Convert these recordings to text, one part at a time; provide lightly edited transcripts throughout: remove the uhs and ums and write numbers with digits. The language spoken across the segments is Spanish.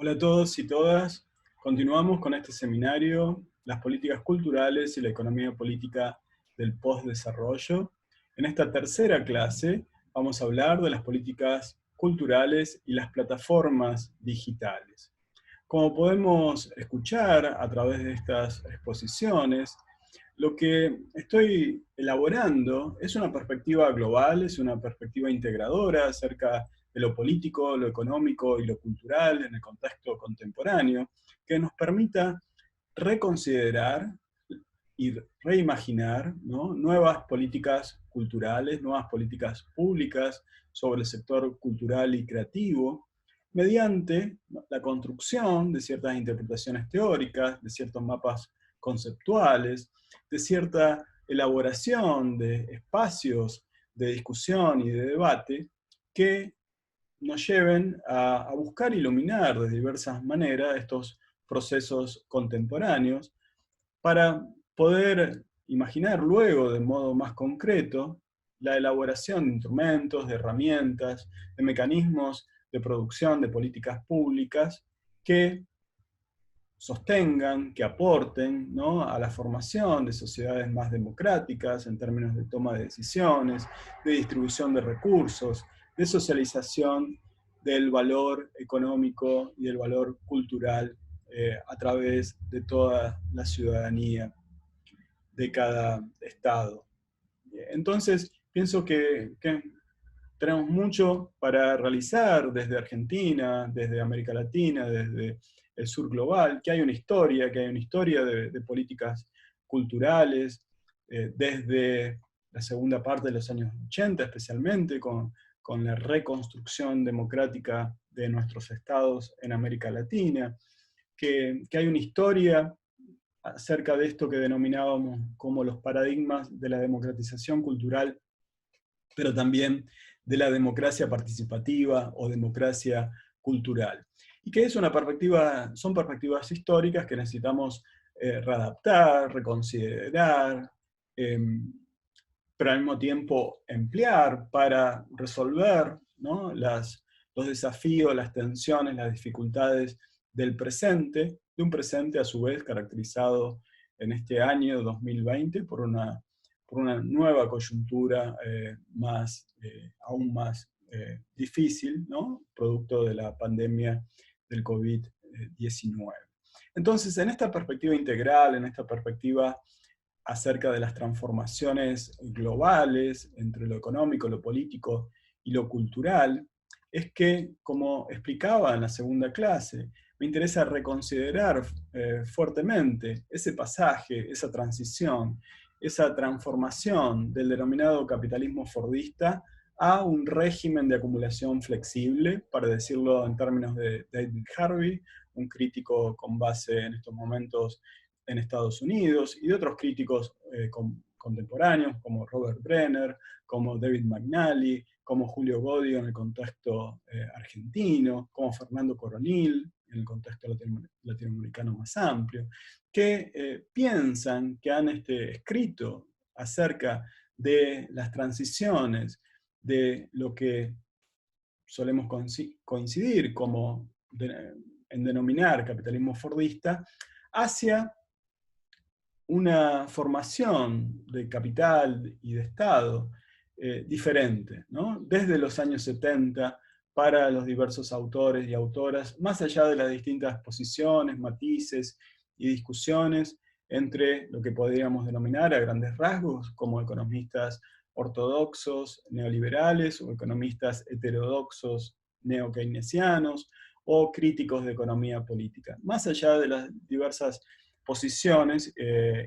Hola a todos y todas. Continuamos con este seminario, las políticas culturales y la economía política del postdesarrollo. En esta tercera clase vamos a hablar de las políticas culturales y las plataformas digitales. Como podemos escuchar a través de estas exposiciones, lo que estoy elaborando es una perspectiva global, es una perspectiva integradora acerca de lo político, lo económico y lo cultural en el contexto contemporáneo, que nos permita reconsiderar y reimaginar, ¿no?, nuevas políticas culturales, nuevas políticas públicas sobre el sector cultural y creativo, mediante la construcción de ciertas interpretaciones teóricas, de ciertos mapas conceptuales, de cierta elaboración de espacios de discusión y de debate que nos lleven a buscar iluminar de diversas maneras estos procesos contemporáneos para poder imaginar luego de modo más concreto la elaboración de instrumentos, de herramientas, de mecanismos de producción de políticas públicas que sostengan, que aporten, ¿no?, a la formación de sociedades más democráticas en términos de toma de decisiones, de distribución de recursos, de socialización del valor económico y del valor cultural a través de toda la ciudadanía de cada estado. Entonces, pienso que tenemos mucho para realizar desde Argentina, desde América Latina, desde el sur global, que hay una historia, de políticas culturales, desde la segunda parte de los años 80, especialmente con la reconstrucción democrática de nuestros estados en América Latina, que hay una historia acerca de esto que denominábamos como los paradigmas de la democratización cultural, pero también de la democracia participativa o democracia cultural. Y que es una perspectiva, son perspectivas históricas que necesitamos readaptar, reconsiderar, eh, pero al mismo tiempo emplear para resolver, ¿no?, los desafíos, las tensiones, las dificultades del presente, de un presente a su vez caracterizado en este año 2020 por una nueva coyuntura aún más difícil, ¿no?, producto de la pandemia del COVID-19. Entonces, en esta perspectiva integral, en esta perspectiva acerca de las transformaciones globales entre lo económico, lo político y lo cultural, es que, como explicaba en la segunda clase, me interesa reconsiderar fuertemente ese pasaje, esa transición, esa transformación del denominado capitalismo fordista a un régimen de acumulación flexible, para decirlo en términos de David Harvey, un crítico con base en estos momentos en Estados Unidos, y de otros críticos contemporáneos, como Robert Brenner, como David McNally, como Julio Godio en el contexto argentino, como Fernando Coronil en el contexto latinoamericano más amplio, que piensan, que han escrito acerca de las transiciones de lo que solemos coincidir como en denominar capitalismo fordista, hacia una formación de capital y de Estado diferente, ¿no?, desde los años 70 para los diversos autores y autoras, más allá de las distintas posiciones, matices y discusiones entre lo que podríamos denominar a grandes rasgos como economistas ortodoxos neoliberales o economistas heterodoxos neo-keynesianos o críticos de economía política. Más allá de las diversas posiciones,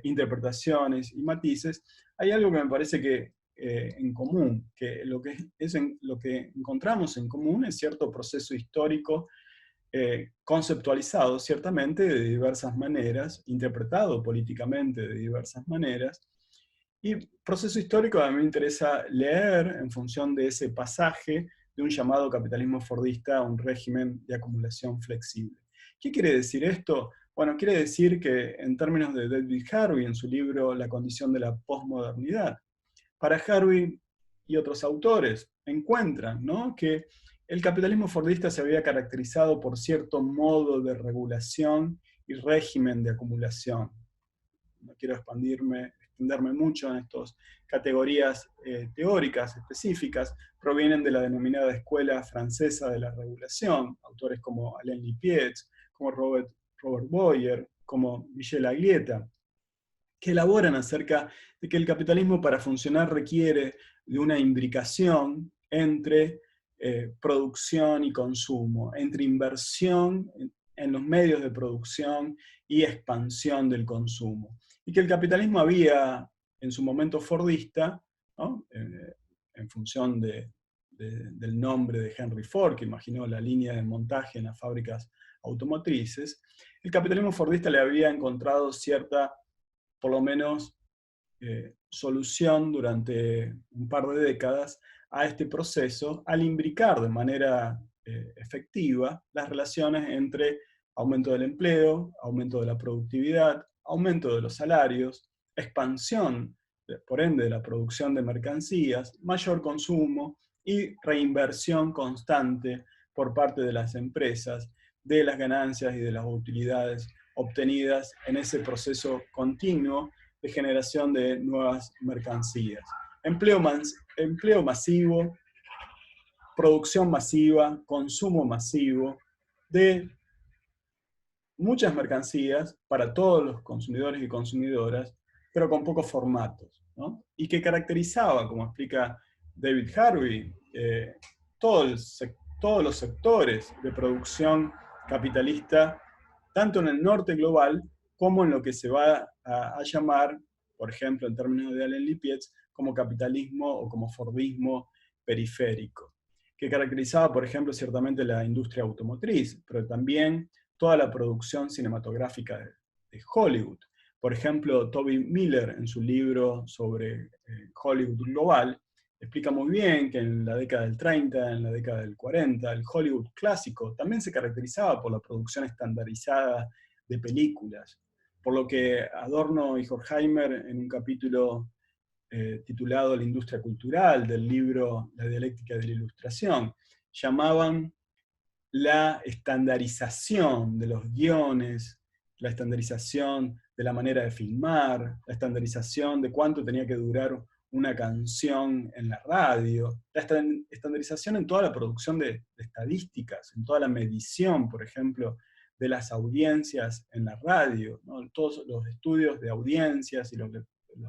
interpretaciones y matices, hay algo que me parece que en común, que lo que encontramos en común es cierto proceso histórico conceptualizado ciertamente de diversas maneras, interpretado políticamente de diversas maneras, y proceso histórico a mí me interesa leer en función de ese pasaje de un llamado capitalismo fordista a un régimen de acumulación flexible. ¿Qué quiere decir esto? Bueno, quiere decir que en términos de David Harvey, en su libro La condición de la posmodernidad, para Harvey y otros autores encuentran, ¿no?, que el capitalismo fordista se había caracterizado por cierto modo de regulación y régimen de acumulación. No quiero extenderme mucho en estas categorías teóricas específicas, provienen de la denominada escuela francesa de la regulación, autores como Alain Lippietz, como Robert Boyer, como Michel Aglietta, que elaboran acerca de que el capitalismo para funcionar requiere de una imbricación entre producción y consumo, entre inversión en los medios de producción y expansión del consumo. Y que el capitalismo había, en su momento fordista, ¿no? En función del nombre de Henry Ford, que imaginó la línea de montaje en las fábricas automotrices, el capitalismo fordista le había encontrado cierta, por lo menos, solución durante un par de décadas a este proceso al imbricar de manera efectiva las relaciones entre aumento del empleo, aumento de la productividad, aumento de los salarios, expansión, por ende, de la producción de mercancías, mayor consumo y reinversión constante por parte de las empresas de las ganancias y de las utilidades obtenidas en ese proceso continuo de generación de nuevas mercancías. Empleo masivo, producción masiva, consumo masivo de muchas mercancías para todos los consumidores y consumidoras, pero con pocos formatos, ¿no? Y que caracterizaba, como explica David Harvey, todos los sectores de producción capitalista, tanto en el norte global como en lo que se va a llamar, por ejemplo, en términos de Alain Lippietz, como capitalismo o como fordismo periférico, que caracterizaba, por ejemplo, ciertamente la industria automotriz, pero también toda la producción cinematográfica de Hollywood. Por ejemplo, Toby Miller, en su libro sobre Hollywood global, explica muy bien que en la década del 30, en la década del 40, el Hollywood clásico también se caracterizaba por la producción estandarizada de películas, por lo que Adorno y Horkheimer, en un capítulo titulado La industria cultural del libro La dialéctica de la ilustración, llamaban la estandarización de los guiones, la estandarización de la manera de filmar, la estandarización de cuánto tenía que durar una canción en la radio, la estandarización en toda la producción de estadísticas, en toda la medición, por ejemplo, de las audiencias en la radio, ¿no? Todos los estudios de audiencias y los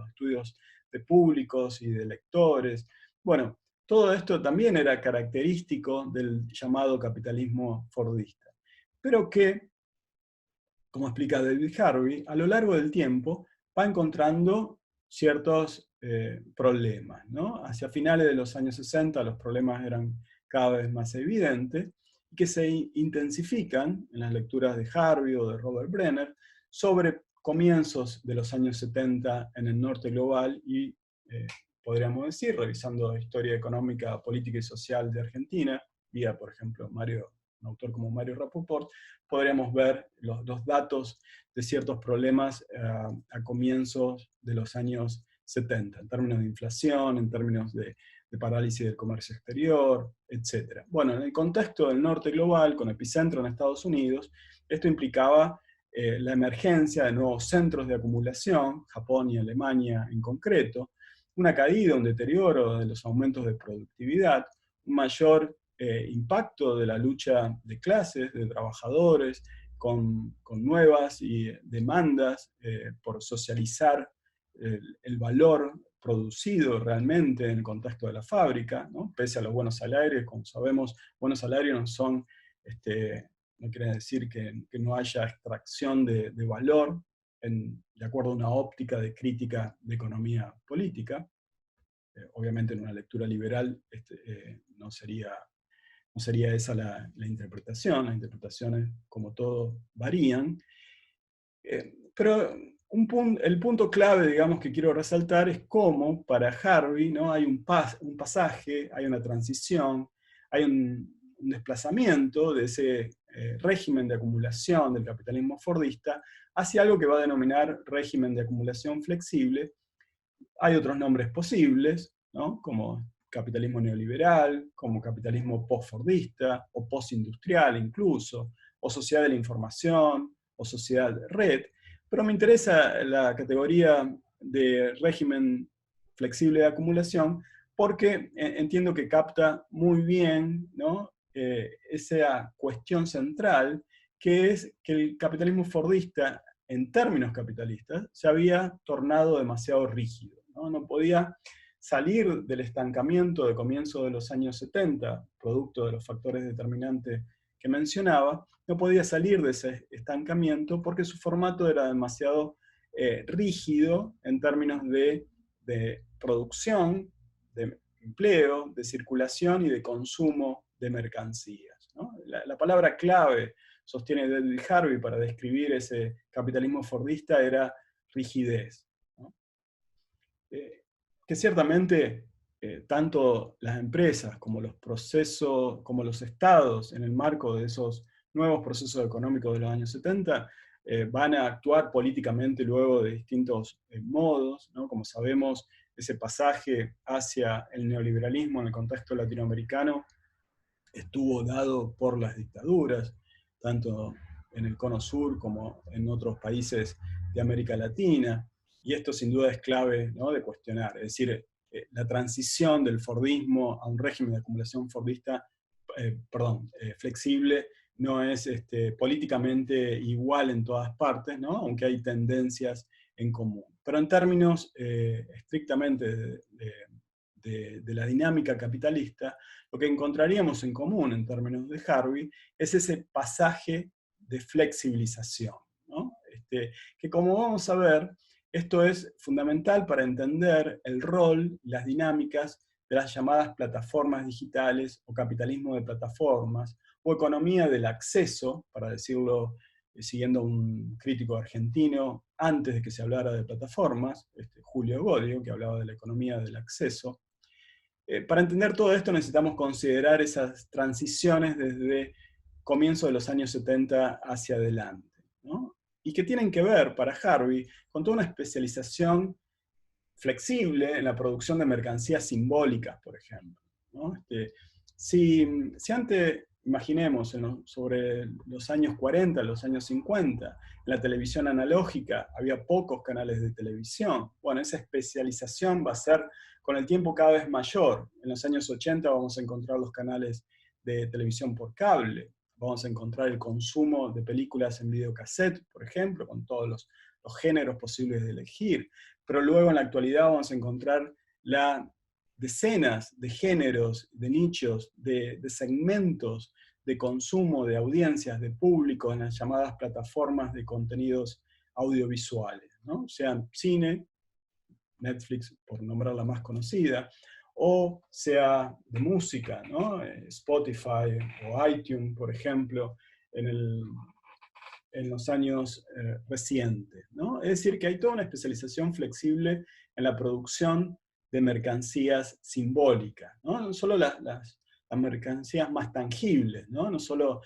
estudios de públicos y de lectores. Bueno, todo esto también era característico del llamado capitalismo fordista, pero que, como explica David Harvey, a lo largo del tiempo va encontrando ciertos problemas, ¿no? Hacia finales de los años 60 los problemas eran cada vez más evidentes, y que se intensifican en las lecturas de Harvey o de Robert Brenner sobre comienzos de los años 70 en el norte global y podríamos decir, revisando historia económica, política y social de Argentina, vía, por ejemplo, un autor como Mario Rapoport, podríamos ver los datos de ciertos problemas a comienzos de los años 70, en términos de inflación, en términos de parálisis del comercio exterior, etc. Bueno, en el contexto del norte global, con epicentro en Estados Unidos, esto implicaba la emergencia de nuevos centros de acumulación, Japón y Alemania en concreto, una caída, un deterioro de los aumentos de productividad, un mayor impacto de la lucha de clases, de trabajadores, con nuevas demandas por socializar el valor producido realmente en el contexto de la fábrica, ¿no? Pese a los buenos salarios, como sabemos, buenos salarios no son, no quiere decir que no haya extracción de valor, de acuerdo a una óptica de crítica de economía política. Obviamente en una lectura liberal no sería esa la interpretación, las interpretaciones como todo varían, pero el punto clave, digamos, que quiero resaltar es cómo para Harvey, ¿no? Hay un pasaje, hay una transición, hay un desplazamiento de ese régimen de acumulación del capitalismo fordista hacia algo que va a denominar régimen de acumulación flexible. Hay otros nombres posibles, ¿no? Como capitalismo neoliberal, como capitalismo post-fordista, o postindustrial incluso, o sociedad de la información, o sociedad de red, pero me interesa la categoría de régimen flexible de acumulación porque entiendo que capta muy bien, ¿no?, esa cuestión central, que es que el capitalismo fordista, en términos capitalistas, se había tornado demasiado rígido, ¿no? No podía salir del estancamiento de comienzo de los años 70, producto de los factores determinantes que mencionaba, no podía salir de ese estancamiento porque su formato era demasiado rígido en términos de producción, de empleo, de circulación y de consumo de mercancías, ¿no? La palabra clave, sostiene David Harvey, para describir ese capitalismo fordista era rigidez, ¿no? Que ciertamente tanto las empresas como los procesos, como los estados, en el marco de esos nuevos procesos económicos de los años 70, van a actuar políticamente luego de distintos modos, ¿no? Como sabemos, ese pasaje hacia el neoliberalismo en el contexto latinoamericano estuvo dado por las dictaduras, tanto en el Cono Sur como en otros países de América Latina, y esto sin duda es clave, ¿no?, de cuestionar, es decir, la transición del fordismo a un régimen de acumulación fordista, flexible, no es políticamente igual en todas partes, ¿no?, aunque hay tendencias en común. Pero en términos estrictamente de la dinámica capitalista, lo que encontraríamos en común en términos de Harvey es ese pasaje de flexibilización, ¿no? Que como vamos a ver, esto es fundamental para entender el rol, las dinámicas de las llamadas plataformas digitales o capitalismo de plataformas o economía del acceso, para decirlo siguiendo a un crítico argentino antes de que se hablara de plataformas, Julio Godio, que hablaba de la economía del acceso. Para entender todo esto necesitamos considerar esas transiciones desde comienzo de los años 70 hacia adelante, ¿no? Y que tienen que ver, para Harvey, con toda una especialización flexible en la producción de mercancías simbólicas, por ejemplo, ¿no? Si antes, imaginemos, sobre los años 40, los años 50, en la televisión analógica había pocos canales de televisión, bueno, esa especialización va a ser con el tiempo cada vez mayor. En los años 80 vamos a encontrar los canales de televisión por cable, vamos a encontrar el consumo de películas en videocassette, por ejemplo, con todos los géneros posibles de elegir. Pero luego en la actualidad vamos a encontrar decenas de géneros, de nichos, de segmentos de consumo, de audiencias, de público en las llamadas plataformas de contenidos audiovisuales, ¿no? Sean cine, Netflix por nombrar la más conocida, o sea de música, ¿no? Spotify o iTunes, por ejemplo, en los años recientes, ¿no? Es decir, que hay toda una especialización flexible en la producción de mercancías simbólicas, ¿no? No solo las mercancías más tangibles, ¿no? No solo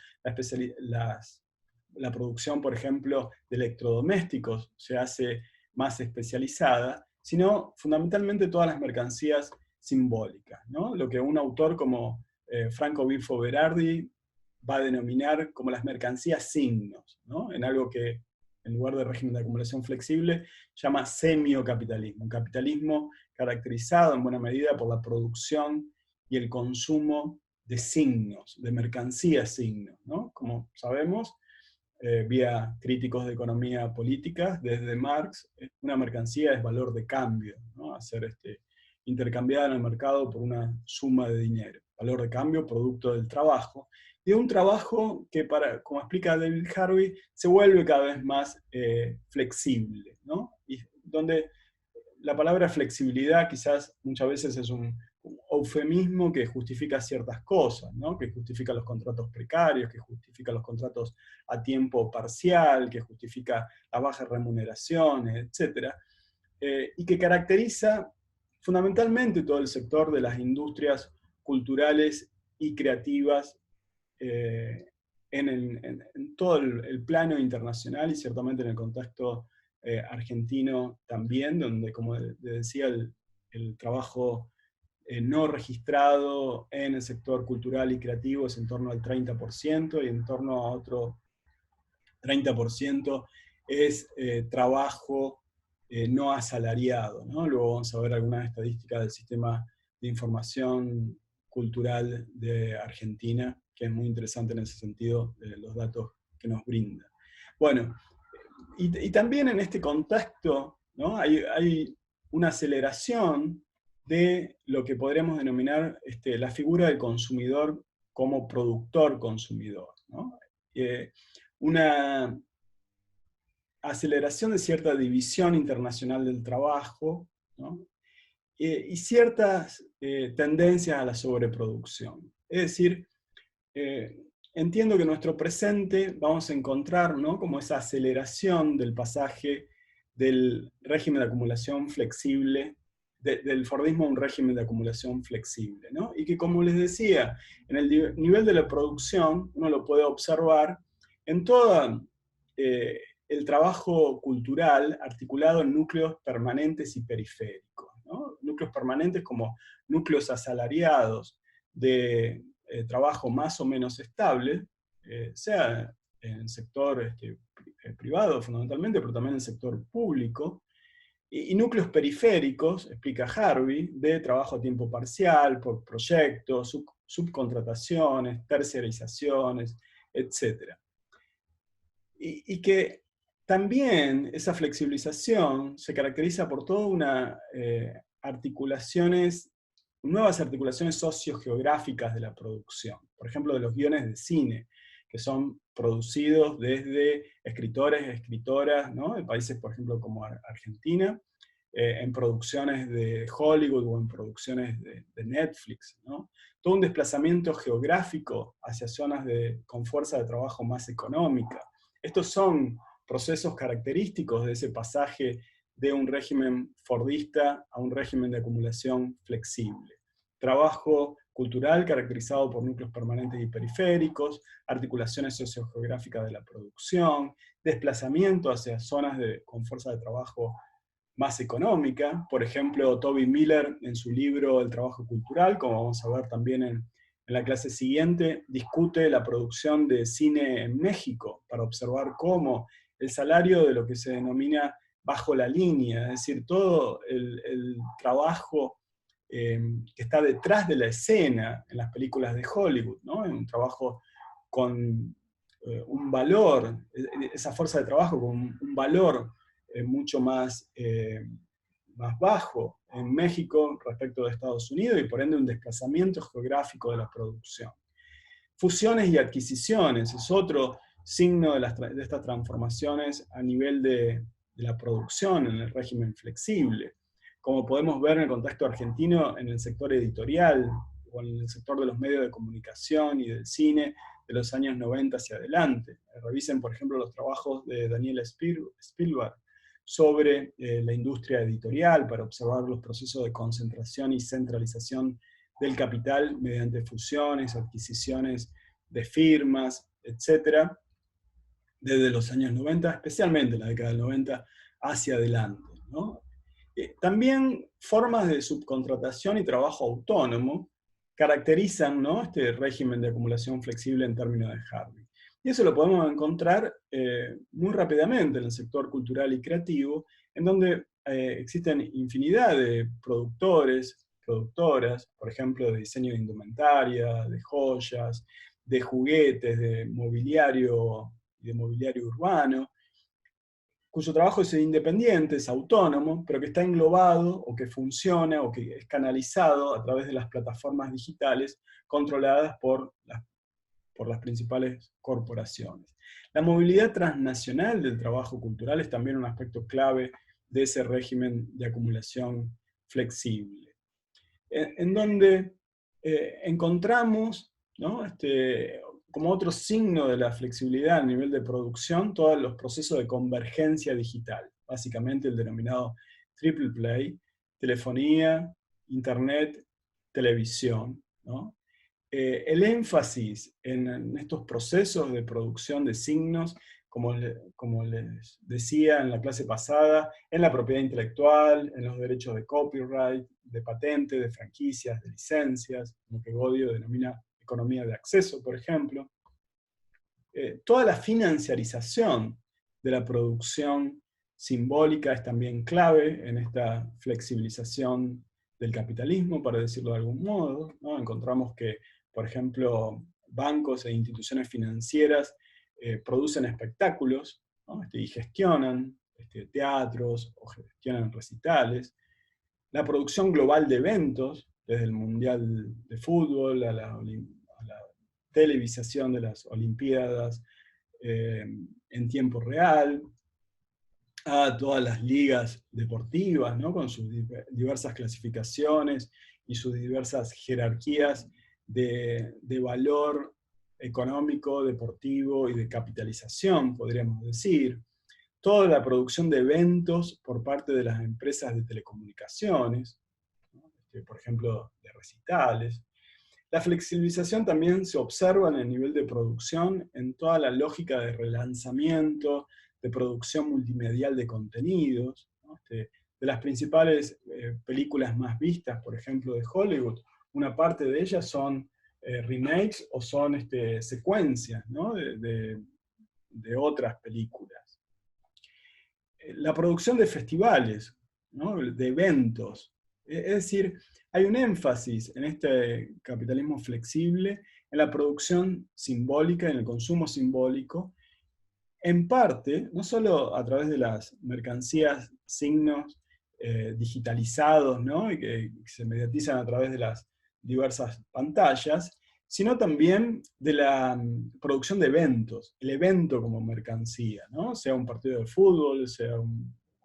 la producción, por ejemplo, de electrodomésticos se hace más especializada, sino fundamentalmente todas las mercancías simbólicas, ¿no? Lo que un autor como Franco Bifo Berardi va a denominar como las mercancías signos, ¿no? En algo que, en lugar de régimen de acumulación flexible, llama semiocapitalismo, un capitalismo caracterizado en buena medida por la producción y el consumo de signos, de mercancías signos, ¿no? Como sabemos, vía críticos de economía política, desde Marx, una mercancía es valor de cambio, ¿no? A ser intercambiada en el mercado por una suma de dinero. Valor de cambio, producto del trabajo, y de un trabajo que, como explica David Harvey, se vuelve cada vez más flexible, ¿no? Y donde la palabra flexibilidad quizás muchas veces es un eufemismo que justifica ciertas cosas, ¿no? Que justifica los contratos precarios, que justifica los contratos a tiempo parcial, que justifica las bajas remuneraciones, etc. Y que caracteriza fundamentalmente todo el sector de las industrias culturales y creativas en todo el plano internacional y ciertamente en el contexto argentino también, donde, como decía, el trabajo no registrado en el sector cultural y creativo es en torno al 30%, y en torno a otro 30% es trabajo no asalariado, ¿no? Luego vamos a ver algunas estadísticas del sistema de información cultural de Argentina, que es muy interesante en ese sentido, los datos que nos brinda. Bueno, y también en este contexto, ¿no? hay una aceleración de lo que podríamos denominar la figura del consumidor como productor-consumidor, ¿no? Una aceleración de cierta división internacional del trabajo, ¿no? Y ciertas tendencias a la sobreproducción. Es decir, entiendo que en nuestro presente vamos a encontrar, ¿no?, como esa aceleración del pasaje del régimen de acumulación flexible, del Fordismo a un régimen de acumulación flexible, ¿no? Y que, como les decía, en el nivel de la producción uno lo puede observar en todo el trabajo cultural articulado en núcleos permanentes y periféricos, ¿no? Núcleos permanentes como núcleos asalariados de trabajo más o menos estable, sea en el sector privado fundamentalmente, pero también en el sector público, y núcleos periféricos, explica Harvey, de trabajo a tiempo parcial, por proyectos, subcontrataciones, terciarizaciones, etc. Y que también esa flexibilización se caracteriza por toda una nuevas articulaciones sociogeográficas de la producción. Por ejemplo, de los guiones de cine, que son producidos desde escritores y escritoras, ¿no?, de países, por ejemplo, como Argentina, en producciones de Hollywood o en producciones de Netflix, ¿no? Todo un desplazamiento geográfico hacia zonas con fuerza de trabajo más económica. Estos son procesos característicos de ese pasaje de un régimen fordista a un régimen de acumulación flexible. Trabajo cultural caracterizado por núcleos permanentes y periféricos, articulaciones sociogeográficas de la producción, desplazamiento hacia zonas con fuerza de trabajo más económica. Por ejemplo, Toby Miller, en su libro El trabajo cultural, como vamos a ver también en la clase siguiente, discute la producción de cine en México para observar cómo el salario de lo que se denomina bajo la línea, es decir, todo el trabajo que está detrás de la escena en las películas de Hollywood, ¿no? Un trabajo con un valor, esa fuerza de trabajo con un valor mucho más bajo en México respecto de Estados Unidos, y por ende un desplazamiento geográfico de la producción. Fusiones y adquisiciones es otro signo de estas transformaciones a nivel de la producción en el régimen flexible. Como podemos ver en el contexto argentino, en el sector editorial o en el sector de los medios de comunicación y del cine de los años 90 hacia adelante. Revisen, por ejemplo, los trabajos de Daniel Spielberg sobre la industria editorial para observar los procesos de concentración y centralización del capital mediante fusiones, adquisiciones de firmas, etc., desde los años 90, especialmente la década del 90, hacia adelante, ¿no? También formas de subcontratación y trabajo autónomo caracterizan, ¿no?, este régimen de acumulación flexible en términos de Harvey. Y eso lo podemos encontrar muy rápidamente en el sector cultural y creativo, en donde existen infinidad de productores, productoras, por ejemplo, de diseño de indumentaria, de joyas, de juguetes, de mobiliario urbano, cuyo trabajo es independiente, es autónomo, pero que está englobado o que funciona o que es canalizado a través de las plataformas digitales controladas por las principales corporaciones. La movilidad transnacional del trabajo cultural es también un aspecto clave de ese régimen de acumulación flexible, en donde encontramos, ¿no?, como otro signo de la flexibilidad a nivel de producción, todos los procesos de convergencia digital, básicamente el denominado triple play: telefonía, internet, televisión, ¿no? El énfasis en estos procesos de producción de signos como les decía en la clase pasada, en la propiedad intelectual, en los derechos de copyright, de patente, de franquicias, de licencias, lo que Bodio denomina economía de acceso, por ejemplo. Toda la financiarización de la producción simbólica es también clave en esta flexibilización del capitalismo, para decirlo de algún modo, ¿no? Encontramos que, por ejemplo, bancos e instituciones financieras producen espectáculos, ¿no? Y gestionan teatros o gestionan recitales. La producción global de eventos, desde el Mundial de Fútbol a la televisación de las Olimpiadas en tiempo real, a todas las ligas deportivas, ¿no? Con sus diversas clasificaciones y sus diversas jerarquías de valor económico, deportivo y de capitalización, podríamos decir. Toda la producción de eventos por parte de las empresas de telecomunicaciones, ¿no? Por ejemplo, de recitales. La flexibilización también se observa en el nivel de producción, en toda la lógica de relanzamiento, de producción multimedial de contenidos, ¿no? De las principales películas más vistas, por ejemplo, de Hollywood, una parte de ellas son remakes o son secuencias, ¿no? de otras películas. La producción de festivales, ¿no? De eventos. Es decir, hay un énfasis en este capitalismo flexible en la producción simbólica, en el consumo simbólico, en parte, no solo a través de las mercancías, signos digitalizados, ¿no? Y que se mediatizan a través de las diversas pantallas, sino también de la producción de eventos, el evento como mercancía, ¿no? Sea un partido de fútbol, sea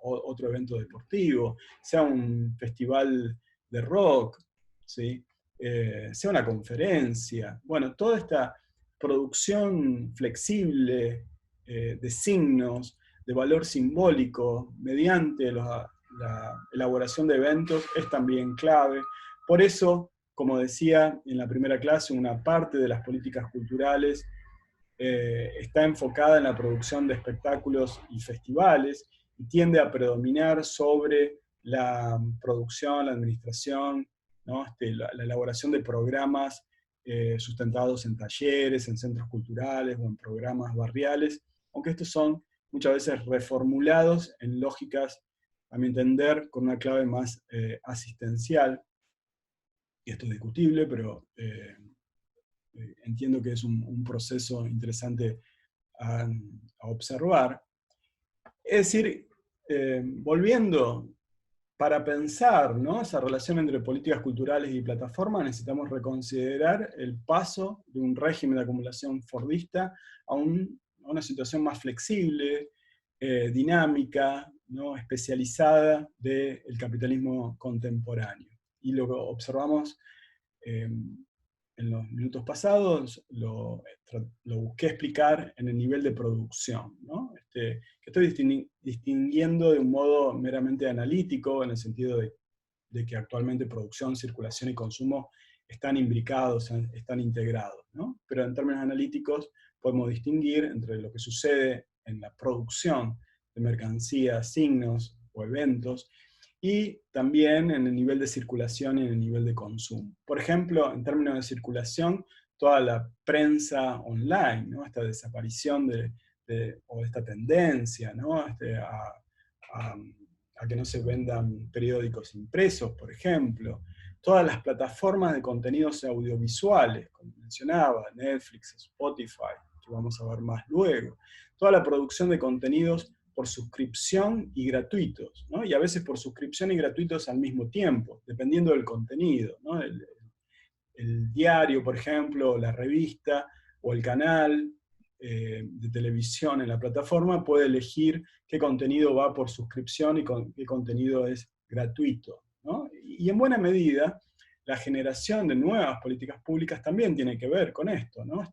otro evento deportivo, sea un festival de rock, ¿sí? Sea una conferencia. Bueno, toda esta producción flexible de signos, de valor simbólico, mediante la elaboración de eventos, es también clave. Por eso, como decía en la primera clase, una parte de las políticas culturales está enfocada en la producción de espectáculos y festivales y tiende a predominar sobre la producción, la administración, ¿no? La elaboración de programas sustentados en talleres, en centros culturales o en programas barriales, aunque estos son muchas veces reformulados en lógicas, a mi entender, con una clave más asistencial. Y esto es discutible, pero entiendo que es un proceso interesante a observar. Es decir, volviendo, para pensar, ¿no? Esa relación entre políticas culturales y plataformas, necesitamos reconsiderar el paso de un régimen de acumulación fordista a una situación más flexible, dinámica, ¿no? Especializada del capitalismo contemporáneo. Y lo que observamos en los minutos pasados, lo busqué explicar en el nivel de producción, ¿no? Que estoy distinguiendo de un modo meramente analítico, en el sentido de que actualmente producción, circulación y consumo están imbricados, están integrados, ¿no? Pero en términos analíticos podemos distinguir entre lo que sucede en la producción de mercancías, signos o eventos, y también en el nivel de circulación y en el nivel de consumo. Por ejemplo, en términos de circulación, toda la prensa online, ¿no? Esta desaparición o esta tendencia, ¿no? A que no se vendan periódicos impresos, por ejemplo. Todas las plataformas de contenidos audiovisuales, como mencionaba, Netflix, Spotify, que vamos a ver más luego. Toda la producción de contenidos por suscripción y gratuitos, ¿no? Y a veces por suscripción y gratuitos al mismo tiempo, dependiendo del contenido, ¿no? El diario, por ejemplo, la revista o el canal de televisión en la plataforma puede elegir qué contenido va por suscripción y qué contenido es gratuito, ¿no? Y en buena medida, la generación de nuevas políticas públicas también tiene que ver con esto, ¿no?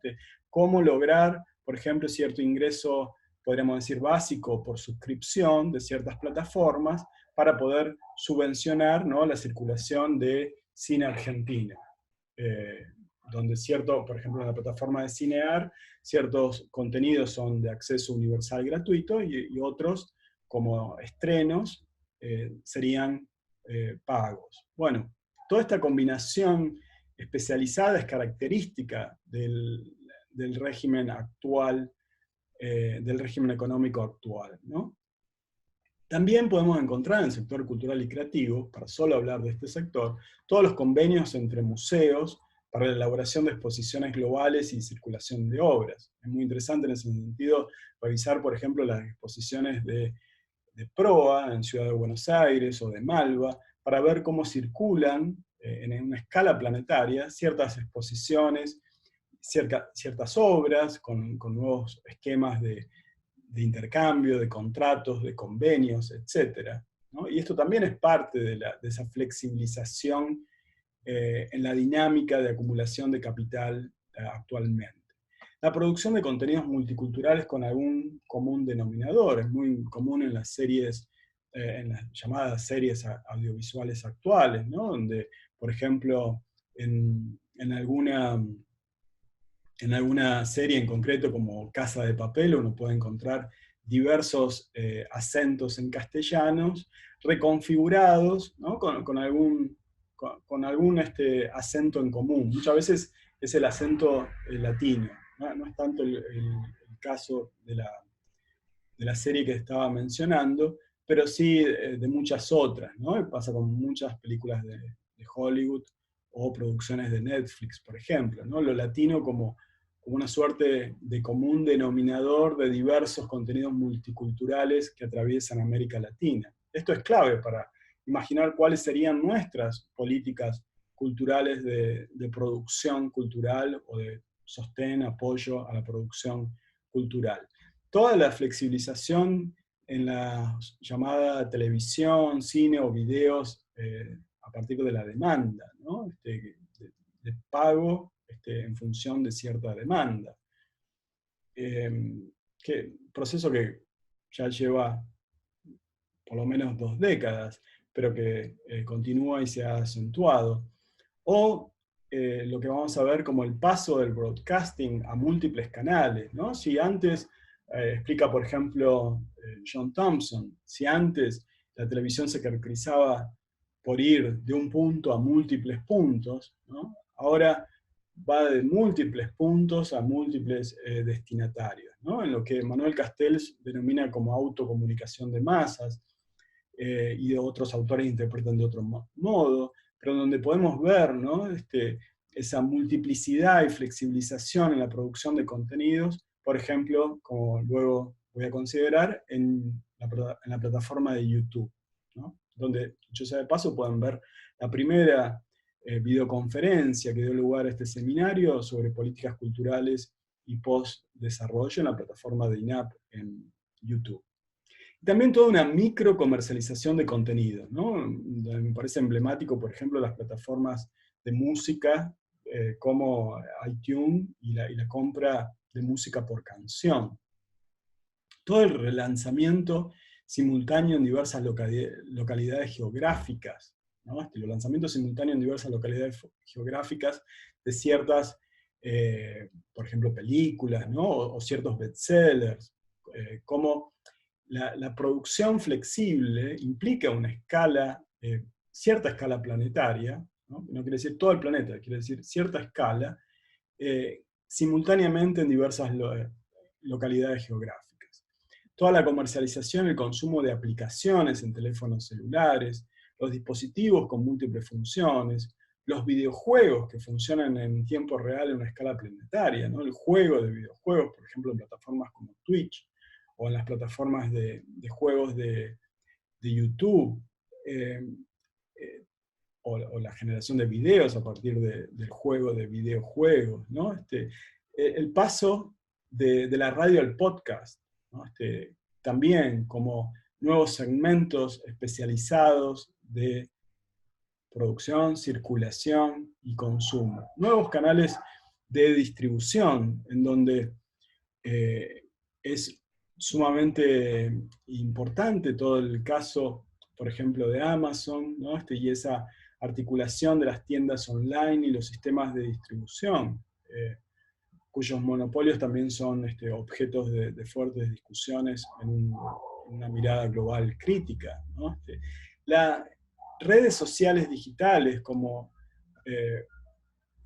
Cómo lograr, por ejemplo, cierto ingreso, podríamos decir, básico por suscripción de ciertas plataformas para poder subvencionar, ¿no? La circulación de cine argentino. donde por ejemplo en la plataforma de Cinear, ciertos contenidos son de acceso universal gratuito y otros, como estrenos, serían pagos. Bueno, toda esta combinación especializada es característica del régimen actual, del régimen económico actual, ¿no? También podemos encontrar en el sector cultural y creativo, para solo hablar de este sector, todos los convenios entre museos para la elaboración de exposiciones globales y circulación de obras. Es muy interesante en ese sentido revisar, por ejemplo, las exposiciones de Proa en Ciudad de Buenos Aires o de Malva, para ver cómo circulan en una escala planetaria ciertas exposiciones, ciertas obras con nuevos esquemas de intercambio, de contratos, de convenios, etc., ¿no? Y esto también es parte de esa flexibilización en la dinámica de acumulación de capital actualmente. La producción de contenidos multiculturales con algún común denominador es muy común en las series, en las llamadas series audiovisuales actuales, ¿no? Donde, por ejemplo, en alguna serie en concreto como Casa de Papel, uno puede encontrar diversos acentos en castellanos reconfigurados, ¿no? con algún acento en común. Muchas veces es el acento latino, ¿no? No es tanto el caso de la serie que estaba mencionando, pero sí de muchas otras, ¿no? Pasa con muchas películas de Hollywood o producciones de Netflix, por ejemplo, ¿no? Lo latino como una suerte de común denominador de diversos contenidos multiculturales que atraviesan América Latina. Esto es clave para imaginar cuáles serían nuestras políticas culturales de producción cultural o de sostén, apoyo a la producción cultural. Toda la flexibilización en la llamada televisión, cine o videos a partir de la demanda, ¿no? De pago en función de cierta demanda. Proceso que ya lleva por lo menos 2 décadas, pero que continúa y se ha acentuado. O lo que vamos a ver como el paso del broadcasting a múltiples canales, ¿no? Si antes, explica por ejemplo John Thompson, si antes la televisión se caracterizaba por ir de un punto a múltiples puntos, ¿no? Ahora va de múltiples puntos a múltiples destinatarios, ¿no? En lo que Manuel Castells denomina como autocomunicación de masas, y de otros autores interpretan de otro modo, pero donde podemos ver, ¿no? Esa multiplicidad y flexibilización en la producción de contenidos, por ejemplo, como luego voy a considerar, en la plataforma de YouTube, ¿no? Donde, dicho sea de paso, pueden ver la primera videoconferencia que dio lugar a este seminario sobre políticas culturales y post-desarrollo en la plataforma de INAP en YouTube. También toda una micro comercialización de contenido, ¿no? Me parece emblemático, por ejemplo, las plataformas de música como iTunes y la compra de música por canción. Todo el relanzamiento simultáneo en diversas localidades geográficas, ¿no? Los lanzamientos simultáneos en diversas localidades geográficas de ciertas, por ejemplo, películas, ¿no? O ciertos bestsellers, como la producción flexible implica una escala, cierta escala planetaria, ¿no? No quiere decir todo el planeta, quiere decir cierta escala, simultáneamente en diversas localidades geográficas. Toda la comercialización y el consumo de aplicaciones en teléfonos celulares, los dispositivos con múltiples funciones, los videojuegos que funcionan en tiempo real en una escala planetaria, ¿no? El juego de videojuegos, por ejemplo, en plataformas como Twitch, o en las plataformas de juegos de YouTube, o la generación de videos a partir del juego de videojuegos, ¿no? El paso de la radio al podcast, ¿no? También como nuevos segmentos especializados de producción, circulación y consumo. Nuevos canales de distribución en donde es sumamente importante todo el caso, por ejemplo, de Amazon, ¿no? Y esa articulación de las tiendas online y los sistemas de distribución, cuyos monopolios también son objetos de fuertes discusiones en una mirada global crítica, ¿no? Las redes sociales digitales como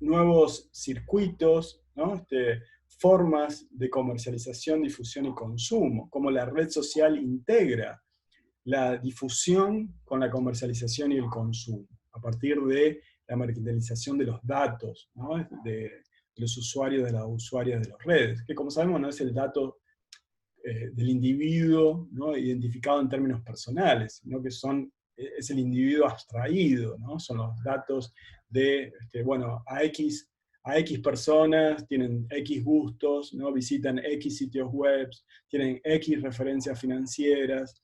nuevos circuitos, ¿no? Formas de comercialización, difusión y consumo, como la red social integra la difusión con la comercialización y el consumo, a partir de la mercantilización de los datos, ¿no? de los usuarios, de las usuarias de las redes, que como sabemos no es el dato del individuo, ¿no? Identificado en términos personales, sino que es el individuo abstraído, ¿no? Son los datos de, bueno, a X personas tienen X gustos, ¿no? Visitan X sitios web, tienen X referencias financieras,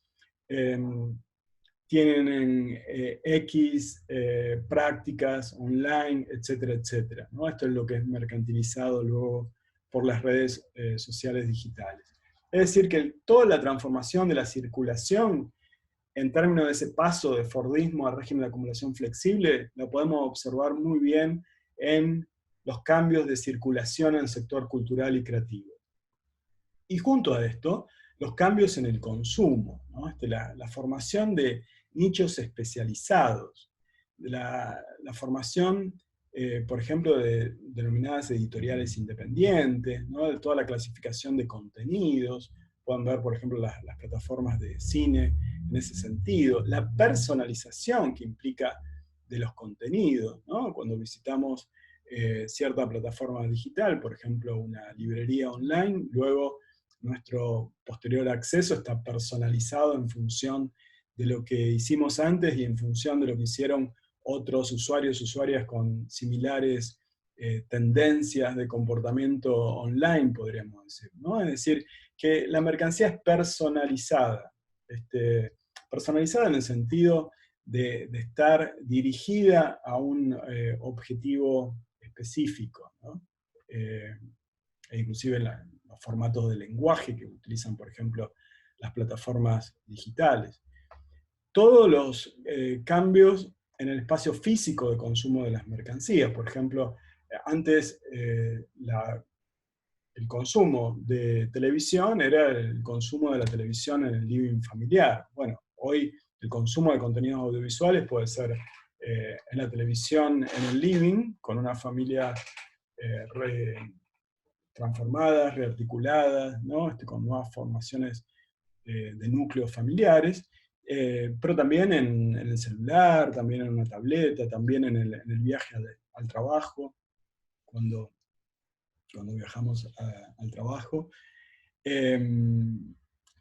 tienen X prácticas online, etcétera, etcétera, ¿no? Esto es lo que es mercantilizado luego por las redes sociales digitales. Es decir, que toda la transformación de la circulación en términos de ese paso de Fordismo al régimen de acumulación flexible, lo podemos observar muy bien en los cambios de circulación en el sector cultural y creativo. Y junto a esto, los cambios en el consumo, ¿no? La formación de nichos especializados, la formación, por ejemplo, de denominadas editoriales independientes, ¿no? De toda la clasificación de contenidos, pueden ver, por ejemplo, las plataformas de cine en ese sentido, la personalización que implica de los contenidos, ¿no? Cuando visitamos cierta plataforma digital, por ejemplo, una librería online, luego nuestro posterior acceso está personalizado en función de lo que hicimos antes y en función de lo que hicieron otros usuarios, usuarias con similares tendencias de comportamiento online, podríamos decir, ¿no? Es decir, que la mercancía es personalizada, personalizada en el sentido de estar dirigida a un objetivo específico, ¿no? E inclusive los formatos de lenguaje que utilizan, por ejemplo, las plataformas digitales. Todos los cambios en el espacio físico de consumo de las mercancías, por ejemplo, antes el consumo de televisión era el consumo de la televisión en el living familiar. Bueno, hoy el consumo de contenidos audiovisuales puede ser en la televisión en el living, con una familia transformadas, rearticuladas, ¿no? Con nuevas formaciones de núcleos familiares, pero también en el celular, también en una tableta, también en el viaje al trabajo, cuando viajamos al trabajo,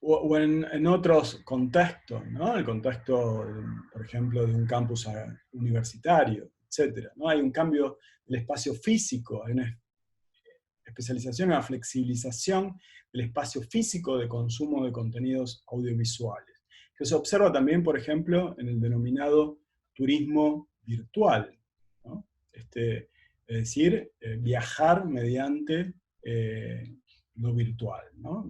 o en otros contextos, ¿no? El contexto, por ejemplo, de un campus universitario, etc., ¿no? Hay un cambio del espacio físico, hay una especialización, una flexibilización del espacio físico de consumo de contenidos audiovisuales, que se observa también, por ejemplo, en el denominado turismo virtual, ¿no? Es decir, viajar mediante lo virtual, ¿no?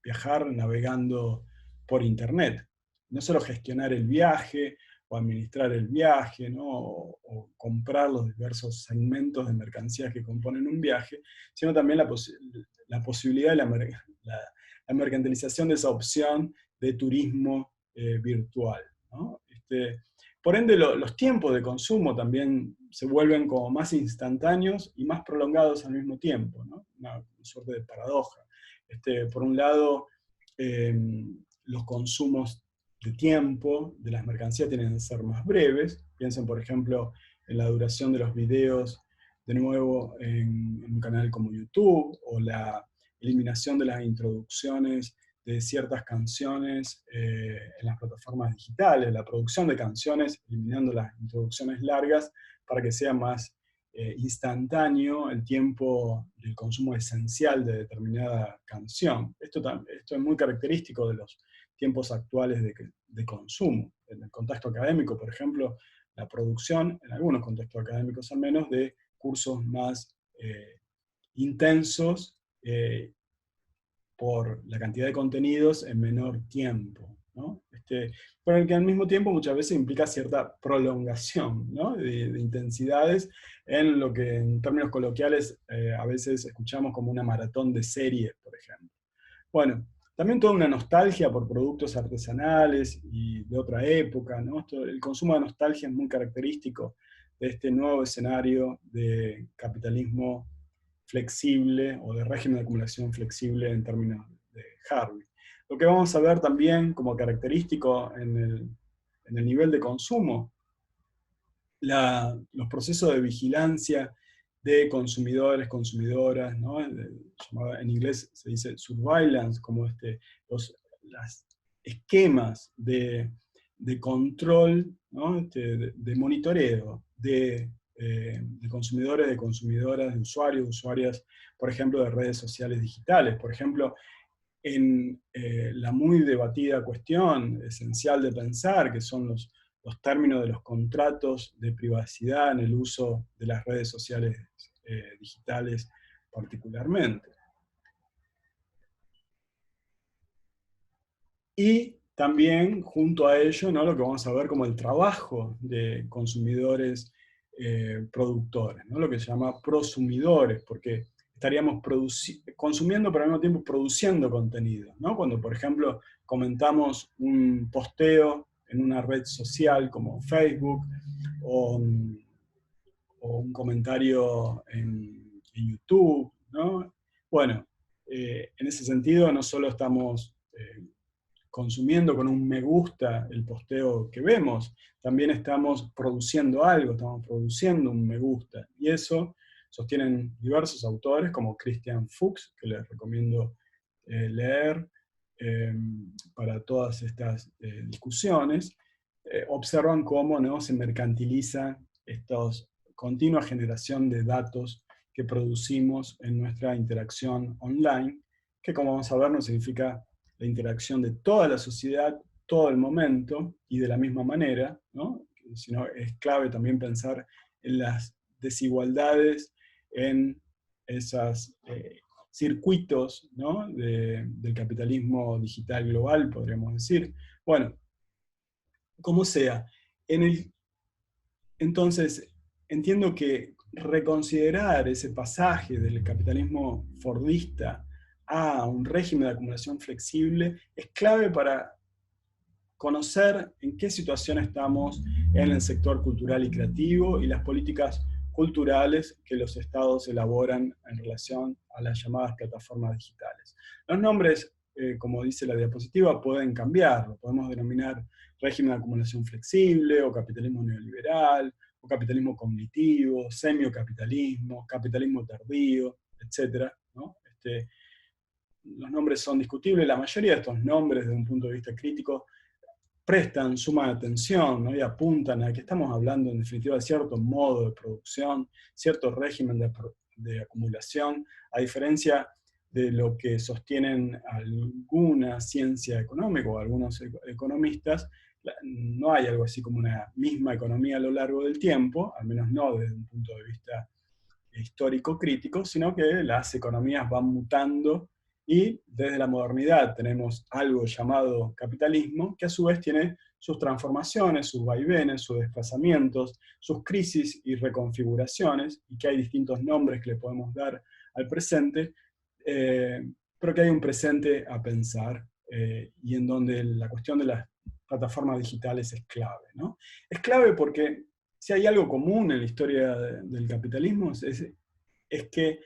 Viajar navegando por internet. No solo gestionar el viaje o administrar el viaje, ¿no? o comprar los diversos segmentos de mercancías que componen un viaje, sino también la posibilidad de la mercantilización de esa opción de turismo virtual, ¿no? Por ende, los tiempos de consumo también se vuelven como más instantáneos y más prolongados al mismo tiempo, ¿no? Una suerte de paradoja. Por un lado, los consumos de tiempo de las mercancías tienen que ser más breves. Piensen, por ejemplo, en la duración de los videos, de nuevo, en un canal como YouTube, o la eliminación de las introducciones de ciertas canciones en las plataformas digitales, la producción de canciones, eliminando las introducciones largas para que sea más instantáneo el tiempo del consumo esencial de determinada canción. Esto es muy característico de los tiempos actuales de consumo. En el contexto académico, por ejemplo, la producción, en algunos contextos académicos al menos, de cursos más intensos por la cantidad de contenidos en menor tiempo. ¿no? Pero que al mismo tiempo muchas veces implica cierta prolongación, ¿no? de intensidades en lo que en términos coloquiales a veces escuchamos como una maratón de series, por ejemplo. Bueno, también toda una nostalgia por productos artesanales y de otra época, ¿no? El consumo de nostalgia es muy característico de este nuevo escenario de capitalismo flexible o de régimen de acumulación flexible en términos de Harvey. Lo que vamos a ver también como característico en el nivel de consumo, los procesos de vigilancia de consumidores, consumidoras, ¿no? En inglés se dice surveillance, como los esquemas de control, ¿no? De monitoreo de consumidores, de consumidoras, de usuarios, usuarias, por ejemplo, de redes sociales digitales. Por ejemplo, en la muy debatida cuestión esencial de pensar, que son los términos de los contratos de privacidad en el uso de las redes sociales digitales particularmente. Y también, junto a ello, ¿no? Lo que vamos a ver como el trabajo de consumidores productores, ¿no? Lo que se llama prosumidores, porque estaríamos consumiendo, pero al mismo tiempo produciendo contenido, ¿no? Cuando, por ejemplo, comentamos un posteo en una red social como Facebook, o, o un comentario en YouTube, ¿no? Bueno, en ese sentido no solo estamos consumiendo con un me gusta el posteo que vemos, también estamos produciendo algo, estamos produciendo un me gusta. Y eso sostienen diversos autores, como Christian Fuchs, que les recomiendo leer eh, para todas estas discusiones, observan cómo, ¿no?, se mercantiliza esta continua generación de datos que producimos en nuestra interacción online, que como vamos a ver no significa la interacción de toda la sociedad, todo el momento y de la misma manera, ¿no? Sino es clave también pensar en las desigualdades, en esos circuitos, ¿no?, del capitalismo digital global, podríamos decir. Bueno, como sea, entonces entiendo que reconsiderar ese pasaje del capitalismo fordista a un régimen de acumulación flexible es clave para conocer en qué situación estamos en el sector cultural y creativo y las políticas culturales que los estados elaboran en relación a las llamadas plataformas digitales. Los nombres, como dice la diapositiva, pueden cambiar. Lo podemos denominar régimen de acumulación flexible, o capitalismo neoliberal, o capitalismo cognitivo, semiocapitalismo, capitalismo tardío, etc., ¿no? Los nombres son discutibles. La mayoría de estos nombres, desde un punto de vista crítico, prestan suma atención, ¿no?, y apuntan a que estamos hablando en definitiva de cierto modo de producción, cierto régimen de acumulación, a diferencia de lo que sostienen alguna ciencia económica o algunos economistas. No hay algo así como una misma economía a lo largo del tiempo, al menos no desde un punto de vista histórico crítico, sino que las economías van mutando y desde la modernidad tenemos algo llamado capitalismo, que a su vez tiene sus transformaciones, sus vaivenes, sus desplazamientos, sus crisis y reconfiguraciones, y que hay distintos nombres que le podemos dar al presente, pero que hay un presente a pensar, y en donde la cuestión de las plataformas digitales es clave, ¿no? Es clave porque si hay algo común en la historia del capitalismo es que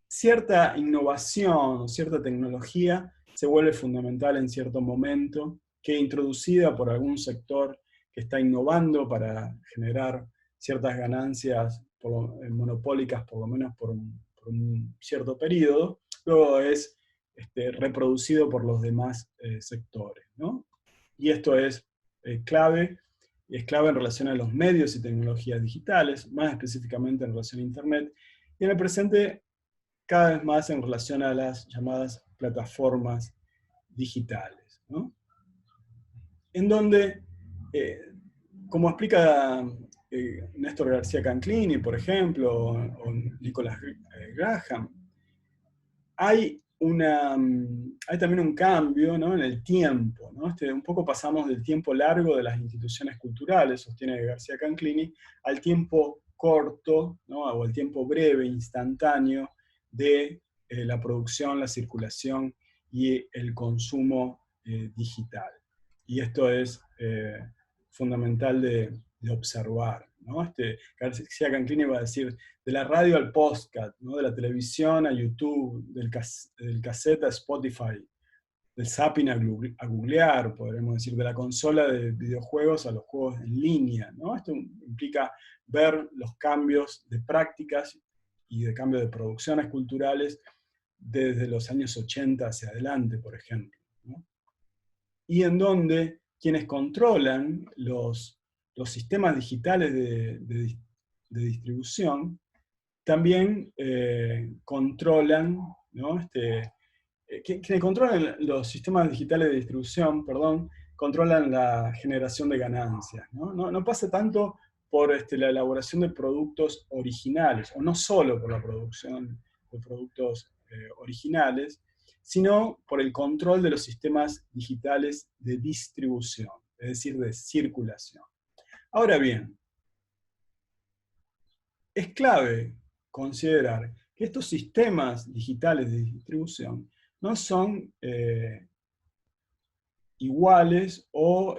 cierta innovación, cierta tecnología se vuelve fundamental en cierto momento, que introducida por algún sector que está innovando para generar ciertas ganancias monopólicas, por lo menos por un cierto periodo, luego es reproducido por los demás sectores, ¿no? Y esto es clave, y es clave en relación a los medios y tecnologías digitales, más específicamente en relación a Internet, y en el presente cada vez más en relación a las llamadas plataformas digitales, ¿no? En donde, eh, como explica Néstor García Canclini, por ejemplo, o Nicolás Graham, hay hay también un cambio, ¿no?, en el tiempo, ¿no? Un poco pasamos del tiempo largo de las instituciones culturales, sostiene García Canclini, al tiempo corto, ¿no?, o al tiempo breve, instantáneo, de la producción, la circulación y el consumo digital. Y esto es fundamental de observar, ¿no? García Canclini va a decir, de la radio al podcast, ¿no?, de la televisión a YouTube, del cassette a Spotify, del zapping a googlear, podremos decir, de la consola de videojuegos a los juegos en línea, ¿no? Esto implica ver los cambios de prácticas y de cambio de producciones culturales desde los años 80 hacia adelante, por ejemplo, ¿no? Y en donde quienes controlan los sistemas digitales de distribución también controlan, ¿no?, quienes controlan los sistemas digitales de distribución, perdón, controlan la generación de ganancias, ¿no? No pasa tanto por la elaboración de productos originales, o no solo por la producción de productos originales, sino por el control de los sistemas digitales de distribución, es decir, de circulación. Ahora bien, es clave considerar que estos sistemas digitales de distribución no son iguales o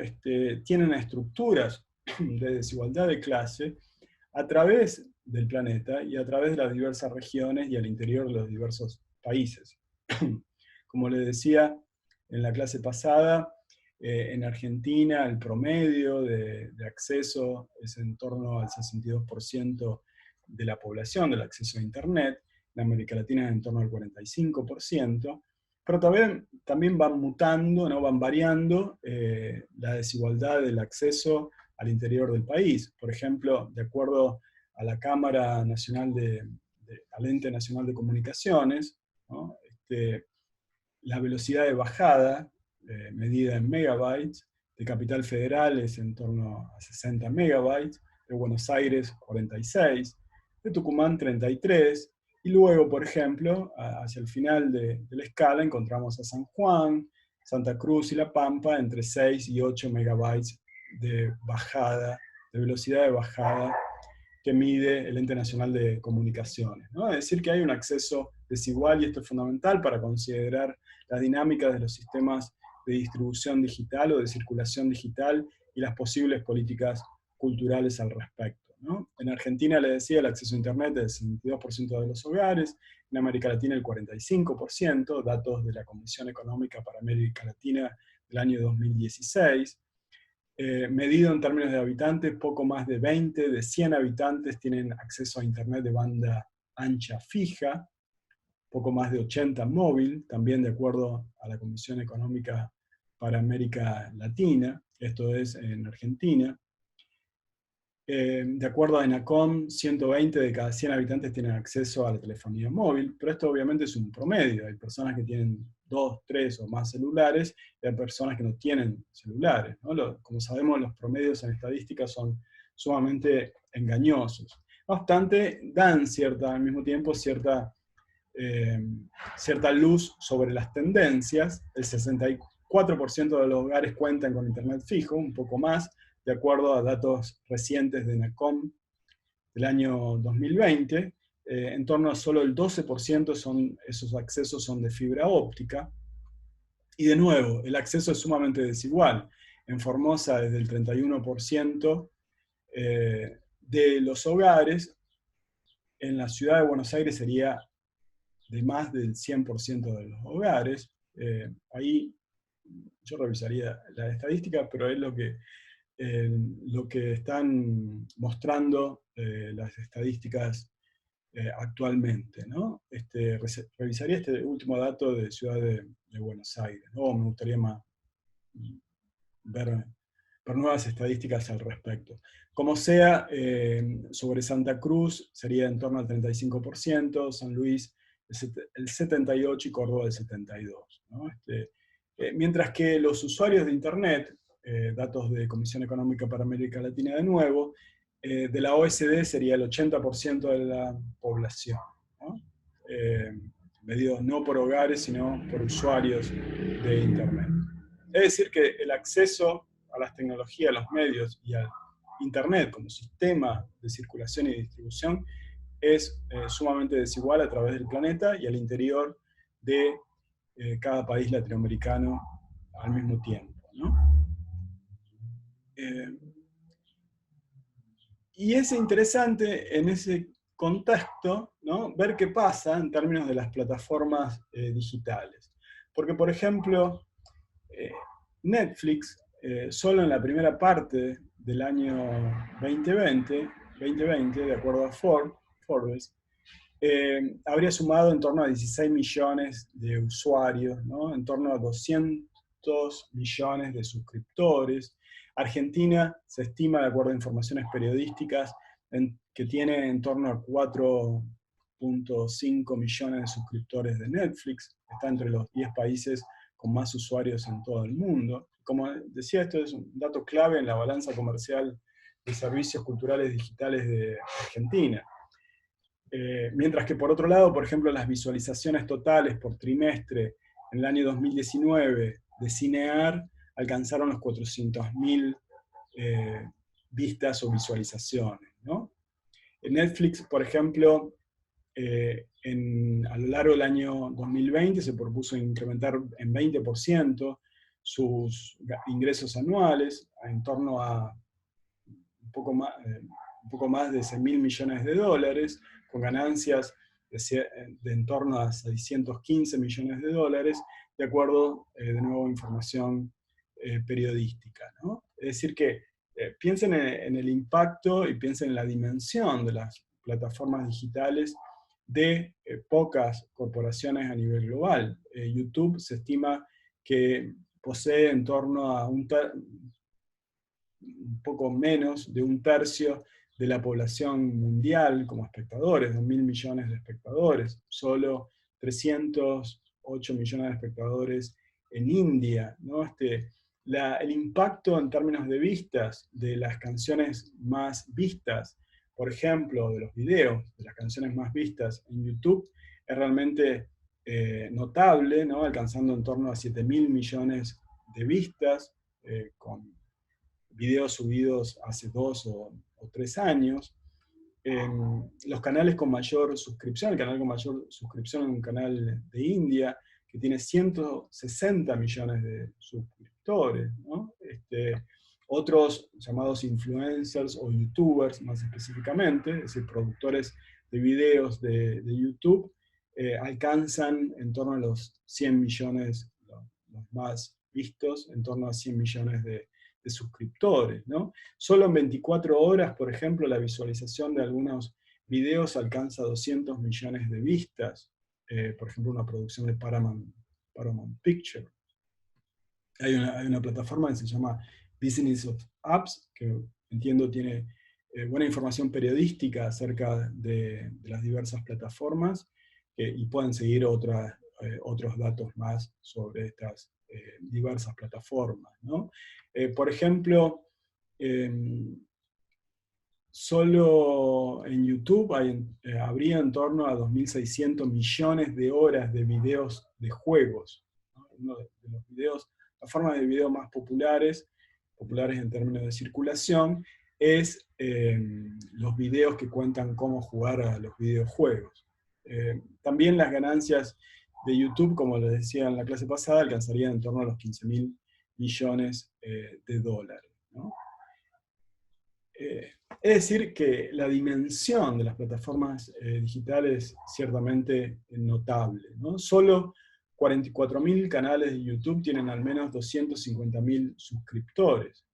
tienen estructuras de desigualdad de clase a través del planeta y a través de las diversas regiones y al interior de los diversos países. Como les decía en la clase pasada, en Argentina el promedio de acceso es en torno al 62% de la población del acceso a Internet, en América Latina es en torno al 45%, pero también van mutando, ¿no?, van variando la desigualdad del acceso al interior del país. Por ejemplo, de acuerdo a la Cámara Nacional al Ente Nacional de Comunicaciones, ¿no?, la velocidad de bajada, medida en megabytes, de Capital Federal es en torno a 60 megabytes, de Buenos Aires 46, de Tucumán 33, y luego, por ejemplo, hacia el final de la escala encontramos a San Juan, Santa Cruz y La Pampa entre 6 y 8 megabytes de bajada, de velocidad de bajada que mide el Ente Nacional de Comunicaciones, ¿no? Es decir, que hay un acceso desigual y esto es fundamental para considerar las dinámicas de los sistemas de distribución digital o de circulación digital y las posibles políticas culturales al respecto, ¿no? En Argentina, les decía, el acceso a Internet es el 62% de los hogares, en América Latina el 45%, datos de la Comisión Económica para América Latina del año 2016. Medido en términos de habitantes, poco más de 20 de 100 habitantes tienen acceso a Internet de banda ancha fija, poco más de 80 móvil, también de acuerdo a la Comisión Económica para América Latina, esto es en Argentina. De acuerdo a ENACOM, 120 de cada 100 habitantes tienen acceso a la telefonía móvil, pero esto obviamente es un promedio. Hay personas que tienen 2, 3 o más celulares, y hay personas que no tienen celulares, ¿no? Como sabemos, los promedios en estadística son sumamente engañosos. No obstante, dan al mismo tiempo cierta luz sobre las tendencias. El 64% de los hogares cuentan con Internet fijo, un poco más, de acuerdo a datos recientes de ENACOM del año 2020, en torno a solo el 12% esos accesos son de fibra óptica. Y de nuevo, el acceso es sumamente desigual. En Formosa, desde el 31% de los hogares, en la ciudad de Buenos Aires sería de más del 100% de los hogares. Ahí yo revisaría la estadística, pero es lo que están mostrando las estadísticas actualmente, ¿no? Revisaría este último dato de Ciudad de Buenos Aires, ¿no? Me gustaría ver nuevas estadísticas al respecto. Como sea, sobre Santa Cruz sería en torno al 35%, San Luis el 78% y Córdoba el 72%, ¿no? Mientras que los usuarios de Internet, datos de Comisión Económica para América Latina de nuevo, de la OSD sería el 80% de la población, ¿no? medido no por hogares, sino por usuarios de Internet. Es decir, que el acceso a las tecnologías, a los medios y al Internet como sistema de circulación y distribución es sumamente desigual a través del planeta y al interior de cada país latinoamericano al mismo tiempo, ¿no? Y es interesante en ese contexto, ¿no?, ver qué pasa en términos de las plataformas digitales. Porque, por ejemplo, eh, Netflix, solo en la primera parte del año 2020, de acuerdo a Forbes, habría sumado en torno a 16 millones de usuarios, ¿no?, en torno a 200 millones de suscriptores. Argentina se estima, de acuerdo a informaciones periodísticas, que tiene en torno a 4,5 millones de suscriptores de Netflix. Está entre los 10 países con más usuarios en todo el mundo. Como decía, esto es un dato clave en la balanza comercial de servicios culturales digitales de Argentina. Mientras que por otro lado, por ejemplo, las visualizaciones totales por trimestre en el año 2019 de Cinear alcanzaron los 400.000 vistas o visualizaciones, ¿no? En Netflix, por ejemplo, a lo largo del año 2020 se propuso incrementar en 20% sus ingresos anuales, en torno a un poco más de 100.000 millones de dólares, con ganancias de en torno a 615 millones de dólares, de acuerdo, de nuevo, a información periodística, ¿no? Es decir que piensen en el impacto y piensen en la dimensión de las plataformas digitales de pocas corporaciones a nivel global. YouTube se estima que posee en torno a un poco menos de un tercio de la población mundial como espectadores, 2.000 millones de espectadores, solo 308 millones de espectadores en India, ¿no? El impacto en términos de vistas de las canciones más vistas, por ejemplo, de los videos de las canciones más vistas en YouTube, es realmente notable, ¿no?, alcanzando en torno a 7.000 millones de vistas, con videos subidos hace 2 o 3 años. Los canales con mayor suscripción, el canal con mayor suscripción es un canal de India, que tiene 160 millones de suscriptores, ¿no? Otros llamados influencers o youtubers más específicamente, es decir, productores de videos de YouTube, alcanzan en torno a los 100 millones, los más vistos, en torno a 100 millones de suscriptores, ¿no? Solo en 24 horas, por ejemplo, la visualización de algunos videos alcanza 200 millones de vistas. Por ejemplo, una producción de Paramount Picture. Hay una plataforma que se llama Business of Apps, que entiendo tiene buena información periodística acerca de las diversas plataformas, y pueden seguir otros datos más sobre estas diversas plataformas, ¿no? Por ejemplo, solo en YouTube habría en torno a 2.600 millones de horas de videos de juegos, ¿no? Uno de los videos, las formas de video más populares en términos de circulación, es los videos que cuentan cómo jugar a los videojuegos. También las ganancias de YouTube, como les decía en la clase pasada, alcanzarían en torno a los 15.000 millones de dólares, ¿no? Es decir, que la dimensión de las plataformas digitales es ciertamente notable, ¿no? Solo 44.000 canales de YouTube tienen al menos 250.000 suscriptores.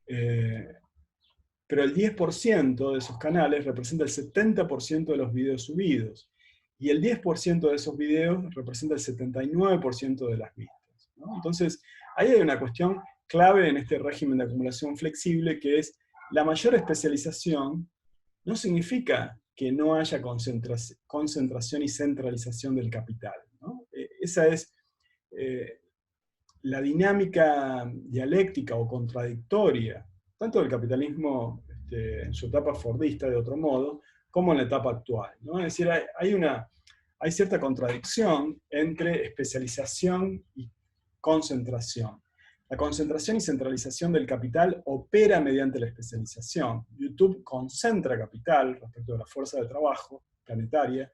Pero el 10% de esos canales representa el 70% de los videos subidos. Y el 10% de esos videos representa el 79% de las vistas, ¿no? Entonces, ahí hay una cuestión clave en este régimen de acumulación flexible, que es la mayor especialización no significa que no haya concentración y centralización del capital, ¿no? Esa es la dinámica dialéctica o contradictoria, tanto del capitalismo en su etapa fordista, de otro modo, como en la etapa actual, ¿no? Es decir, hay cierta contradicción entre especialización y concentración. La concentración y centralización del capital opera mediante la especialización. YouTube concentra capital respecto de la fuerza de trabajo planetaria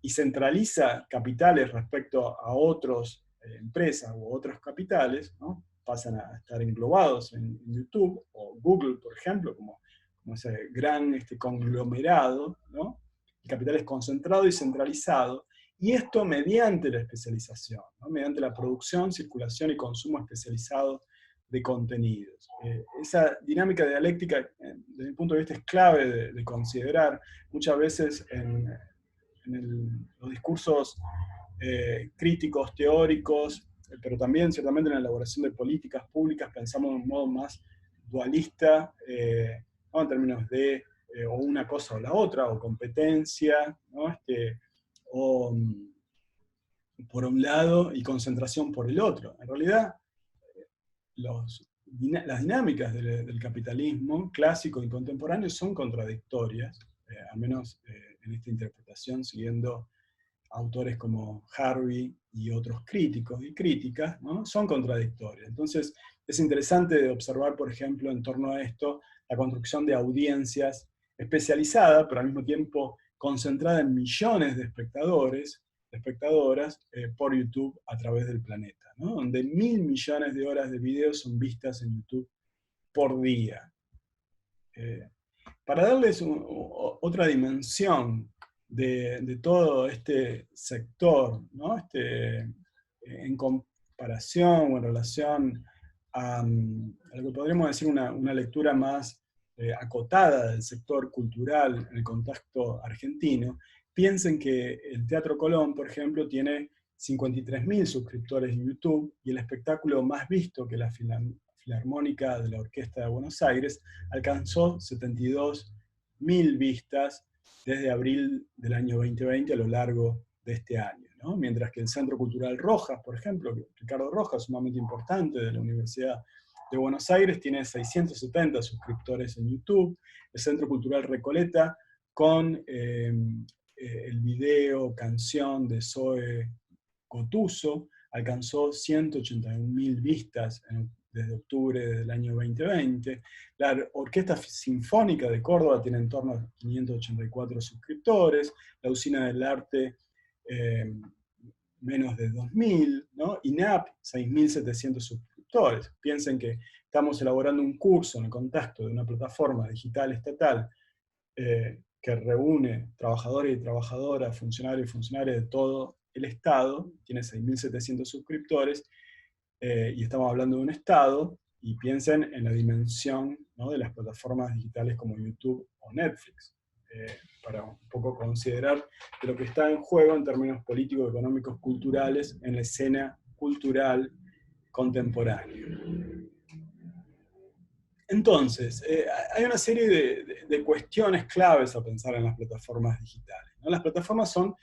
y centraliza capitales respecto a otras empresas u otros capitales, ¿no? Pasan a estar englobados en YouTube, o Google, por ejemplo, como ese gran conglomerado, ¿no? El capital es concentrado y centralizado, y esto mediante la especialización, ¿no? Mediante la producción, circulación y consumo especializado de contenidos. Esa dinámica dialéctica, desde mi punto de vista, es clave de considerar. Muchas veces en los discursos críticos, teóricos, pero también ciertamente en la elaboración de políticas públicas pensamos de un modo más dualista, ¿no? En términos de o una cosa o la otra, o competencia, ¿no? O por un lado y concentración por el otro. En realidad, las dinámicas del capitalismo clásico y contemporáneo son contradictorias, al menos en esta interpretación, siguiendo autores como Harvey y otros críticos y críticas, ¿no? Son contradictorias. Entonces, es interesante observar, por ejemplo, en torno a esto, la construcción de audiencias especializadas, pero al mismo tiempo concentrada en millones de espectadores, de espectadoras, por YouTube a través del planeta, ¿no? Donde 1.000 millones de horas de videos son vistas en YouTube por día. Para darles otra dimensión de todo este sector, ¿no? En comparación o en relación a lo que podríamos decir una lectura más acotada del sector cultural en el contexto argentino, piensen que el Teatro Colón, por ejemplo, tiene 53.000 suscriptores en YouTube, y el espectáculo más visto, que la Filarmónica de la Orquesta de Buenos Aires, alcanzó 72.000 vistas desde abril del año 2020 a lo largo de este año, ¿no? Mientras que el Centro Cultural Rojas, por ejemplo, Ricardo Rojas, sumamente importante de la Universidad de Buenos Aires, tiene 670 suscriptores en YouTube. El Centro Cultural Recoleta, con el video, canción de Zoe Gotuso, alcanzó 181.000 vistas desde octubre del año 2020. La Orquesta Sinfónica de Córdoba tiene en torno a 584 suscriptores, la Usina del Arte menos de 2.000, ¿no? INAP 6.700 suscriptores. Piensen que estamos elaborando un curso en el contexto de una plataforma digital estatal que reúne trabajadores y trabajadoras, funcionarios y funcionarias de todo el Estado, tiene 6.700 suscriptores, y estamos hablando de un Estado, y piensen en la dimensión, ¿no? De las plataformas digitales como YouTube o Netflix, para un poco considerar de lo que está en juego en términos políticos, económicos, culturales, en la escena cultural contemporánea. Entonces, hay una serie de cuestiones claves a pensar en las plataformas digitales, ¿no? Las plataformas son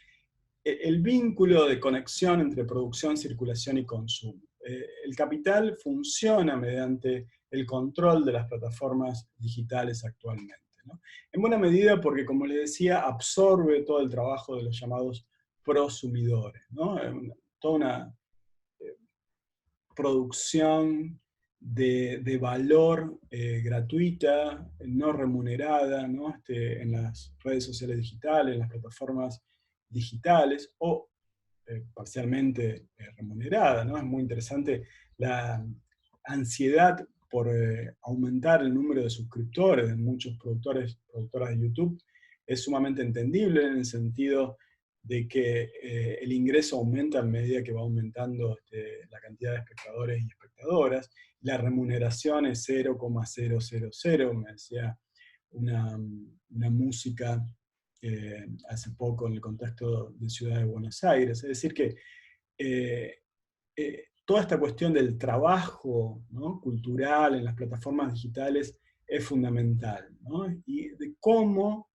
el vínculo de conexión entre producción, circulación y consumo. El capital funciona mediante el control de las plataformas digitales actualmente, ¿no? En buena medida porque, como les decía, absorbe todo el trabajo de los llamados prosumidores, ¿no? Toda una producción de valor gratuita, no remunerada, ¿no? En las redes sociales digitales, en las plataformas digitales, o parcialmente remunerada, ¿no? Es muy interesante la ansiedad por aumentar el número de suscriptores de muchos productoras de YouTube. Es sumamente entendible en el sentido de que el ingreso aumenta a medida que va aumentando la cantidad de espectadores y espectadoras. La remuneración es 0,000, me decía una música hace poco en el contexto de Ciudad de Buenos Aires. Es decir que toda esta cuestión del trabajo, ¿no? Cultural en las plataformas digitales es fundamental, ¿no? Y de cómo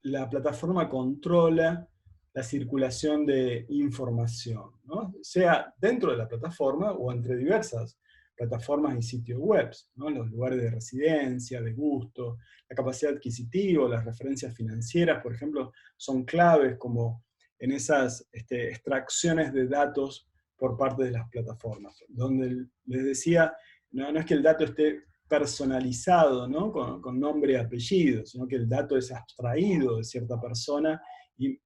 la plataforma controla la circulación de información, ¿no? Sea dentro de la plataforma o entre diversas plataformas y sitios web, ¿no? Los lugares de residencia, de gusto, la capacidad adquisitiva, las referencias financieras, por ejemplo, son claves como en esas extracciones de datos por parte de las plataformas, donde les decía, no es que el dato esté personalizado, ¿no? Con nombre y apellido, sino que el dato es abstraído de cierta persona y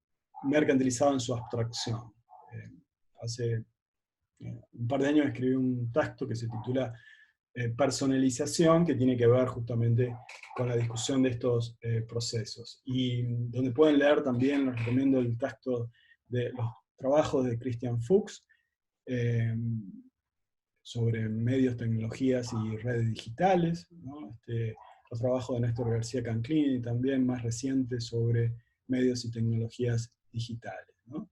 mercantilizado en su abstracción. Hace un par de años escribí un texto que se titula Personalización, que tiene que ver justamente con la discusión de estos procesos. Y donde pueden leer también, les recomiendo el texto de los trabajos de Christian Fuchs, sobre medios, tecnologías y redes digitales, ¿no? Los trabajos de Néstor García Canclini, también más recientes, sobre medios y tecnologías digitales, ¿no?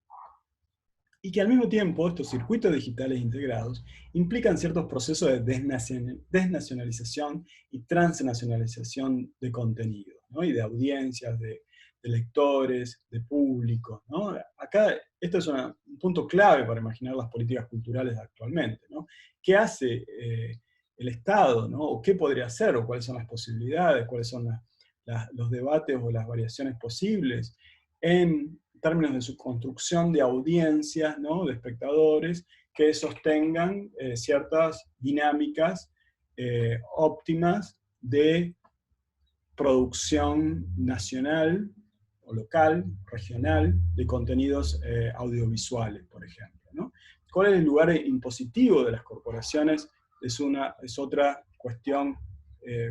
Y que al mismo tiempo estos circuitos digitales integrados implican ciertos procesos de desnacionalización y transnacionalización de contenido, ¿no? Y de audiencias, de lectores, de públicos, ¿no? Acá esto es un punto clave para imaginar las políticas culturales actualmente, ¿no? ¿Qué hace el Estado, ¿no? ¿O qué podría hacer? ¿O cuáles son las posibilidades? ¿Cuáles son los debates o las variaciones posibles en términos de su construcción de audiencias, ¿no? De espectadores que sostengan ciertas dinámicas óptimas de producción nacional o local, regional, de contenidos audiovisuales, por ejemplo, ¿no? ¿Cuál es el lugar impositivo de las corporaciones? Es otra cuestión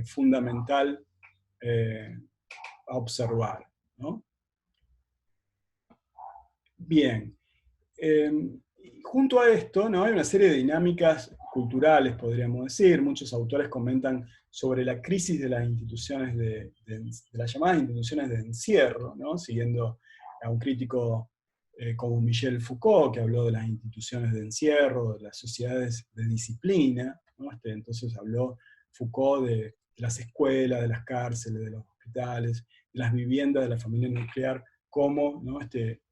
fundamental a observar, ¿no? Bien. Junto a esto, ¿no? Hay una serie de dinámicas culturales, podríamos decir. Muchos autores comentan sobre la crisis de las instituciones de las llamadas instituciones de encierro, ¿no? Siguiendo a un crítico como Michel Foucault, que habló de las instituciones de encierro, de las sociedades de disciplina, ¿no? Entonces habló Foucault de las escuelas, de las cárceles, de los hospitales, de las viviendas de la familia nuclear, como, ¿no?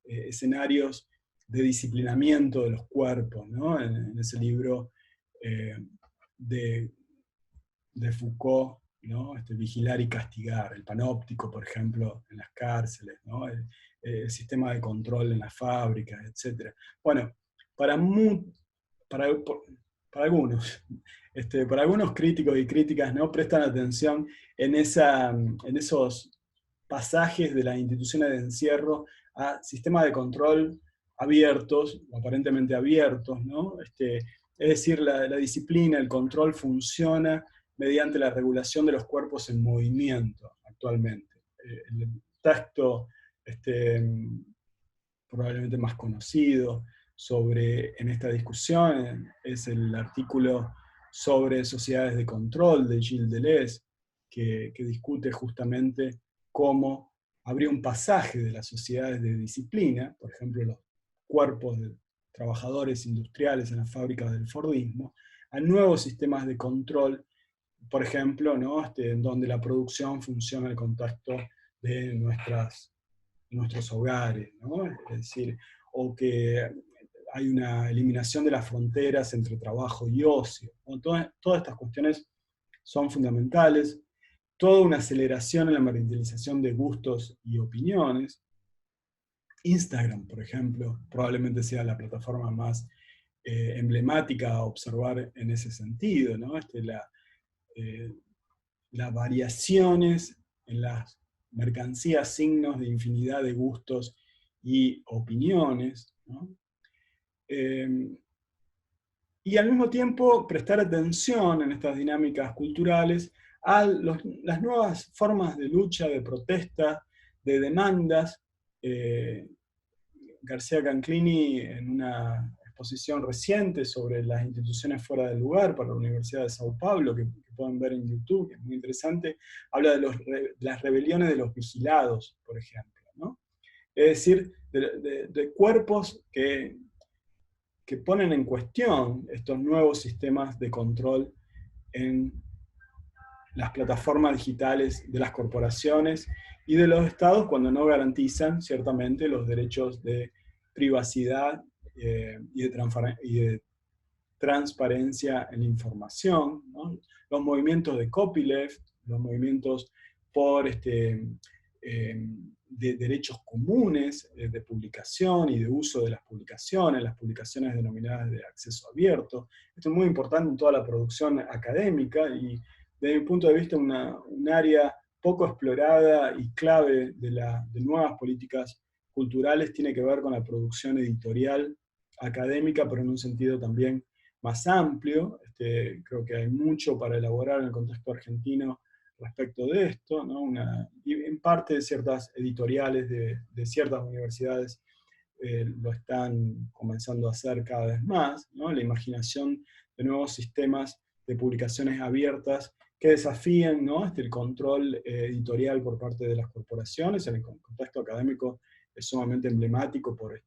Escenarios de disciplinamiento de los cuerpos, ¿no? En ese libro de Foucault, ¿no? Vigilar y castigar, el panóptico, por ejemplo, en las cárceles, ¿no? El sistema de control en las fábricas, etc. Bueno, para algunos, para algunos críticos y críticas, ¿no? Prestan atención en esos pasajes de las instituciones de encierro a sistemas de control abiertos, o aparentemente abiertos, ¿no? Es decir, la disciplina, el control funciona mediante la regulación de los cuerpos en movimiento actualmente. El texto probablemente más conocido en esta discusión es el artículo sobre sociedades de control de Gilles Deleuze, que discute justamente cómo habría un pasaje de las sociedades de disciplina, por ejemplo los cuerpos de trabajadores industriales en las fábricas del Fordismo, a nuevos sistemas de control, por ejemplo, ¿no? En donde la producción funciona al contacto de nuestros hogares, ¿no? Es decir, o que hay una eliminación de las fronteras entre trabajo y ocio. ¿No? Todas estas cuestiones son fundamentales. Toda una aceleración en la mercantilización de gustos y opiniones. Instagram, por ejemplo, probablemente sea la plataforma más emblemática a observar en ese sentido, ¿no? Las variaciones en las mercancías, signos de infinidad de gustos y opiniones, ¿no? Y al mismo tiempo prestar atención en estas dinámicas culturales a las nuevas formas de lucha, de protesta, de demandas. García Canclini, en una exposición reciente sobre las instituciones fuera del lugar para la Universidad de Sao Paulo, que pueden ver en YouTube, que es muy interesante, habla de las rebeliones de los vigilados, por ejemplo, ¿no? Es decir, de cuerpos que ponen en cuestión estos nuevos sistemas de control en las plataformas digitales de las corporaciones y de los estados cuando no garantizan ciertamente los derechos de privacidad y de transparencia en la información, ¿no? Los movimientos de copyleft, los movimientos por de derechos comunes de publicación y de uso de las publicaciones denominadas de acceso abierto. Esto es muy importante en toda la producción académica y desde mi punto de vista un área poco explorada y clave de nuevas políticas culturales tiene que ver con la producción editorial académica, pero en un sentido también más amplio. Creo que hay mucho para elaborar en el contexto argentino respecto de esto, ¿no? Y en parte ciertas editoriales de ciertas universidades lo están comenzando a hacer cada vez más, ¿no? La imaginación de nuevos sistemas de publicaciones abiertas que desafían, ¿no? El control editorial por parte de las corporaciones. En el contexto académico es sumamente emblemático por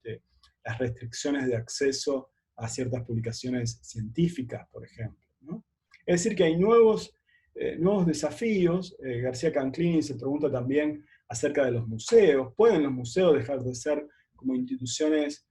las restricciones de acceso a ciertas publicaciones científicas, por ejemplo, ¿no? Es decir, que hay nuevos desafíos. García Canclini se pregunta también acerca de los museos. ¿Pueden los museos dejar de ser como instituciones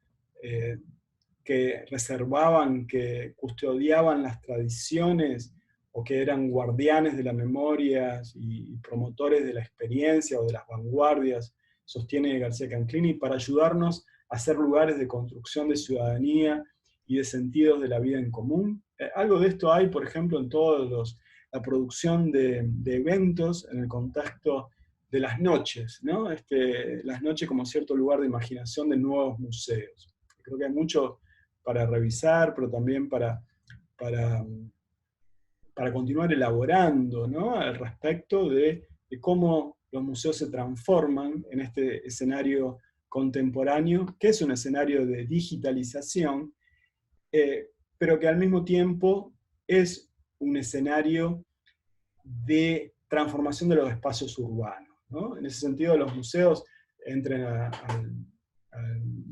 que reservaban, que custodiaban las tradiciones o que eran guardianes de la memoria y promotores de la experiencia o de las vanguardias, sostiene García Canclini, para ayudarnos a ser lugares de construcción de ciudadanía y de sentidos de la vida en común? Algo de esto hay, por ejemplo, en todos la producción de eventos en el contexto de las noches, ¿no? Las noches como cierto lugar de imaginación de nuevos museos. Creo que hay mucho para revisar, pero también para continuar elaborando, ¿no? Al respecto de cómo los museos se transforman en este escenario contemporáneo, que es un escenario de digitalización, pero que al mismo tiempo es un escenario de transformación de los espacios urbanos, ¿no? En ese sentido, los museos entren a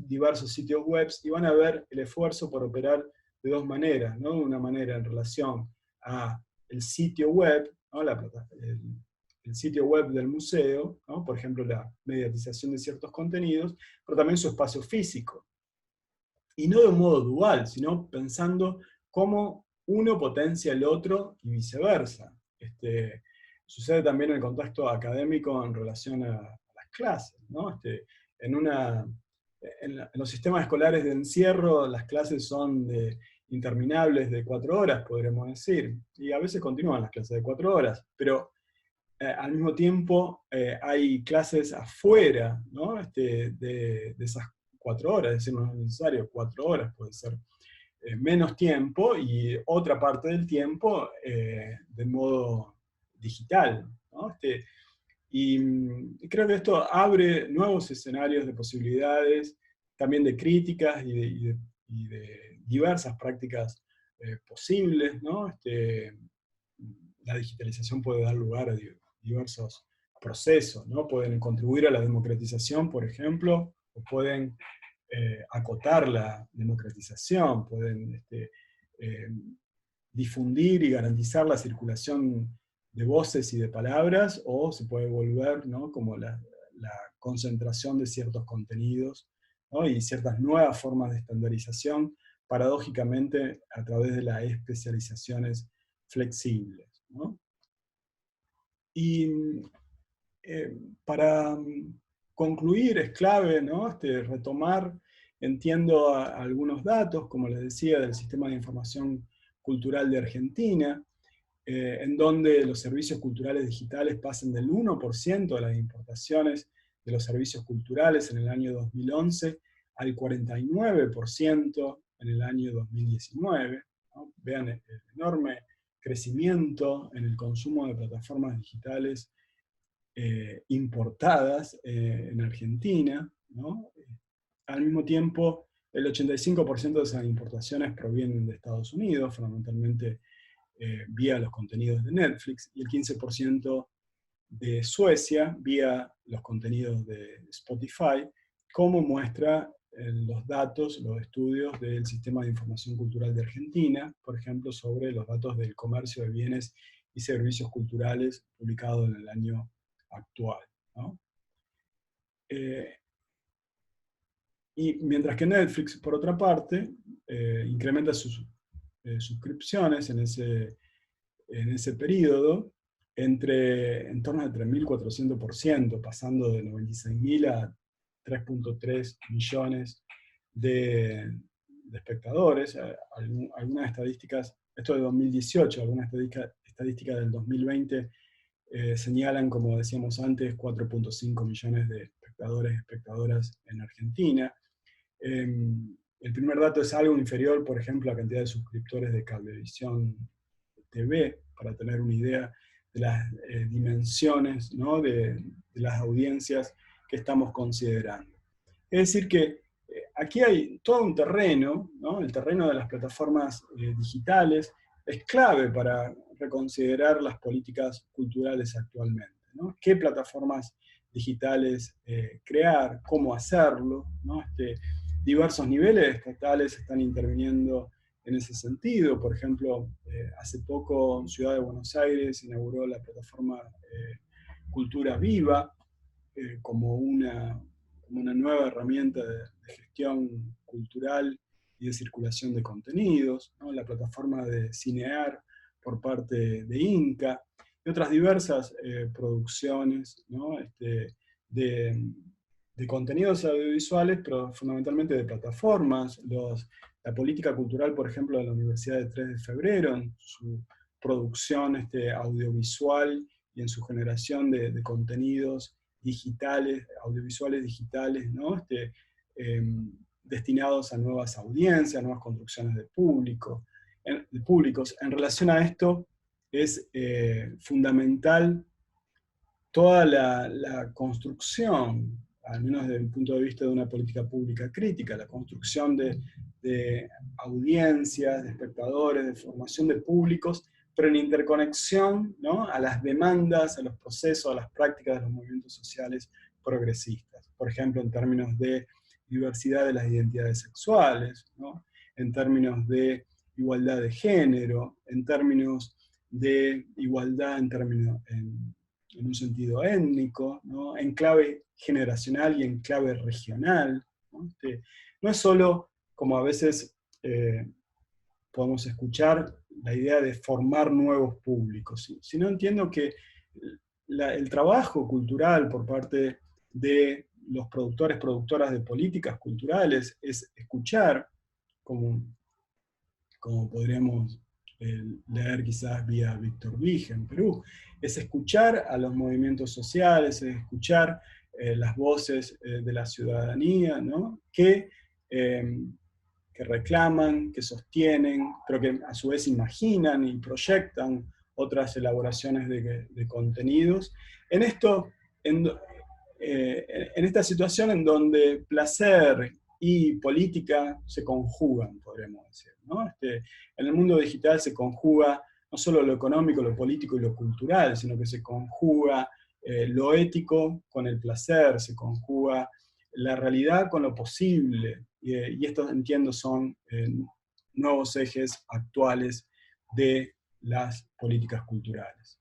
diversos sitios web y van a ver el esfuerzo por operar de dos maneras, ¿no? Una manera en relación a el sitio web, ¿no? El sitio web del museo, ¿no? Por ejemplo, la mediatización de ciertos contenidos, pero también su espacio físico. Y no de un modo dual, sino pensando cómo uno potencia el otro y viceversa. Sucede también en el contexto académico en relación a las clases, ¿no? En los sistemas escolares de encierro, las clases son interminables de 4 horas, podríamos decir, y a veces continúan las clases de 4 horas, pero al mismo tiempo hay clases afuera, ¿no? De esas 4 horas, es decir, no es necesario 4 horas, puede ser menos tiempo y otra parte del tiempo de modo digital, ¿no? Y creo que esto abre nuevos escenarios de posibilidades, también de críticas y de diversas prácticas posibles, ¿no? La digitalización puede dar lugar a diversos procesos, ¿no? Pueden contribuir a la democratización, por ejemplo, o pueden acotar la democratización, pueden difundir y garantizar la circulación de voces y de palabras, o se puede volver, ¿no? Como la concentración de ciertos contenidos, ¿no? Y ciertas nuevas formas de estandarización, paradójicamente a través de las especializaciones flexibles, ¿no? Y para concluir es clave, ¿no? Retomar, entiendo algunos datos, como les decía, del Sistema de Información Cultural de Argentina, en donde los servicios culturales digitales pasan del 1% de las importaciones de los servicios culturales en el año 2011 al 49% en el año 2019. ¿No? Vean el enorme crecimiento en el consumo de plataformas digitales importadas en Argentina, ¿no? Al mismo tiempo, el 85% de esas importaciones provienen de Estados Unidos, fundamentalmente vía los contenidos de Netflix, y el 15% de Suecia vía los contenidos de Spotify, como muestra los datos, los estudios del Sistema de Información Cultural de Argentina, por ejemplo, sobre los datos del comercio de bienes y servicios culturales publicado en el año actual, ¿no? Y mientras que Netflix, por otra parte, incrementa sus suscripciones en ese periodo, en torno al 3.400%, pasando de 96.000 a 3.3 millones de espectadores. Algunas estadísticas, esto de 2018, algunas estadísticas del 2020 señalan, como decíamos antes, 4.5 millones de espectadores y espectadoras en Argentina. El primer dato es algo inferior, por ejemplo, a la cantidad de suscriptores de Cablevisión TV, para tener una idea de las dimensiones, ¿no?, de las audiencias que estamos considerando. Es decir que aquí hay todo un terreno, ¿no? El terreno de las plataformas digitales es clave para reconsiderar las políticas culturales actualmente, ¿no? ¿Qué plataformas digitales crear? ¿Cómo hacerlo? ¿No? Diversos niveles estatales están interviniendo en ese sentido. Por ejemplo, hace poco Ciudad de Buenos Aires inauguró la plataforma Cultura Viva como una nueva herramienta de gestión cultural y de circulación de contenidos, ¿no? La plataforma de Cinear por parte de Inca, y otras diversas producciones, ¿no?, de contenidos audiovisuales, pero fundamentalmente de plataformas. La política cultural, por ejemplo, de la Universidad de 3 de Febrero, en su producción audiovisual y en su generación de contenidos digitales, audiovisuales digitales, ¿no? Destinados a nuevas audiencias, nuevas construcciones de públicos. En relación a esto, es fundamental toda la construcción, al menos desde el punto de vista de una política pública crítica, la construcción de audiencias, de espectadores, de formación de públicos, pero en interconexión, ¿no?, a las demandas, a los procesos, a las prácticas de los movimientos sociales progresistas. Por ejemplo, en términos de diversidad de las identidades sexuales, ¿no?, en términos de igualdad de género, en términos de igualdad en un sentido étnico, ¿no?, en clave generacional y en clave regional, ¿no? No es solo, como a veces podemos escuchar, la idea de formar nuevos públicos, sino entiendo que el trabajo cultural por parte de los productores, productoras de políticas culturales es escuchar, como podríamos leer quizás vía Víctor Vige en Perú, es escuchar a los movimientos sociales, es escuchar las voces de la ciudadanía, ¿no?, que reclaman, que sostienen, pero que a su vez imaginan y proyectan otras elaboraciones de contenidos. En esta situación en donde placer y política se conjugan, podríamos decir, ¿no? En el mundo digital se conjuga no solo lo económico, lo político y lo cultural, sino que se conjuga lo ético con el placer, se conjuga la realidad con lo posible, y estos, entiendo, son nuevos ejes actuales de las políticas culturales.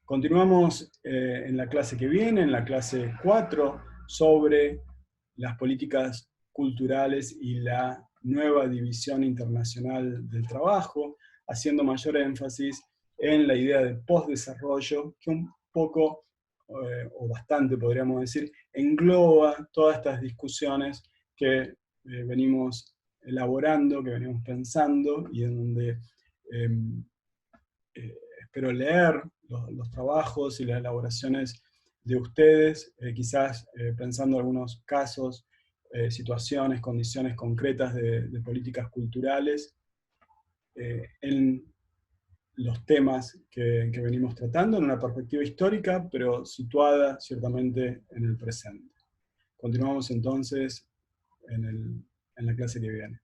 Continuamos en la clase que viene, en la clase 4, sobre las políticas culturales y la nueva división internacional del trabajo, haciendo mayor énfasis en la idea de postdesarrollo, que un poco, o bastante podríamos decir, engloba todas estas discusiones que venimos elaborando, que venimos pensando, y en donde espero leer los trabajos y las elaboraciones de ustedes, quizás pensando algunos casos, situaciones, condiciones concretas de políticas culturales en los temas que venimos tratando, en una perspectiva histórica, pero situada ciertamente en el presente. Continuamos entonces en la clase que viene.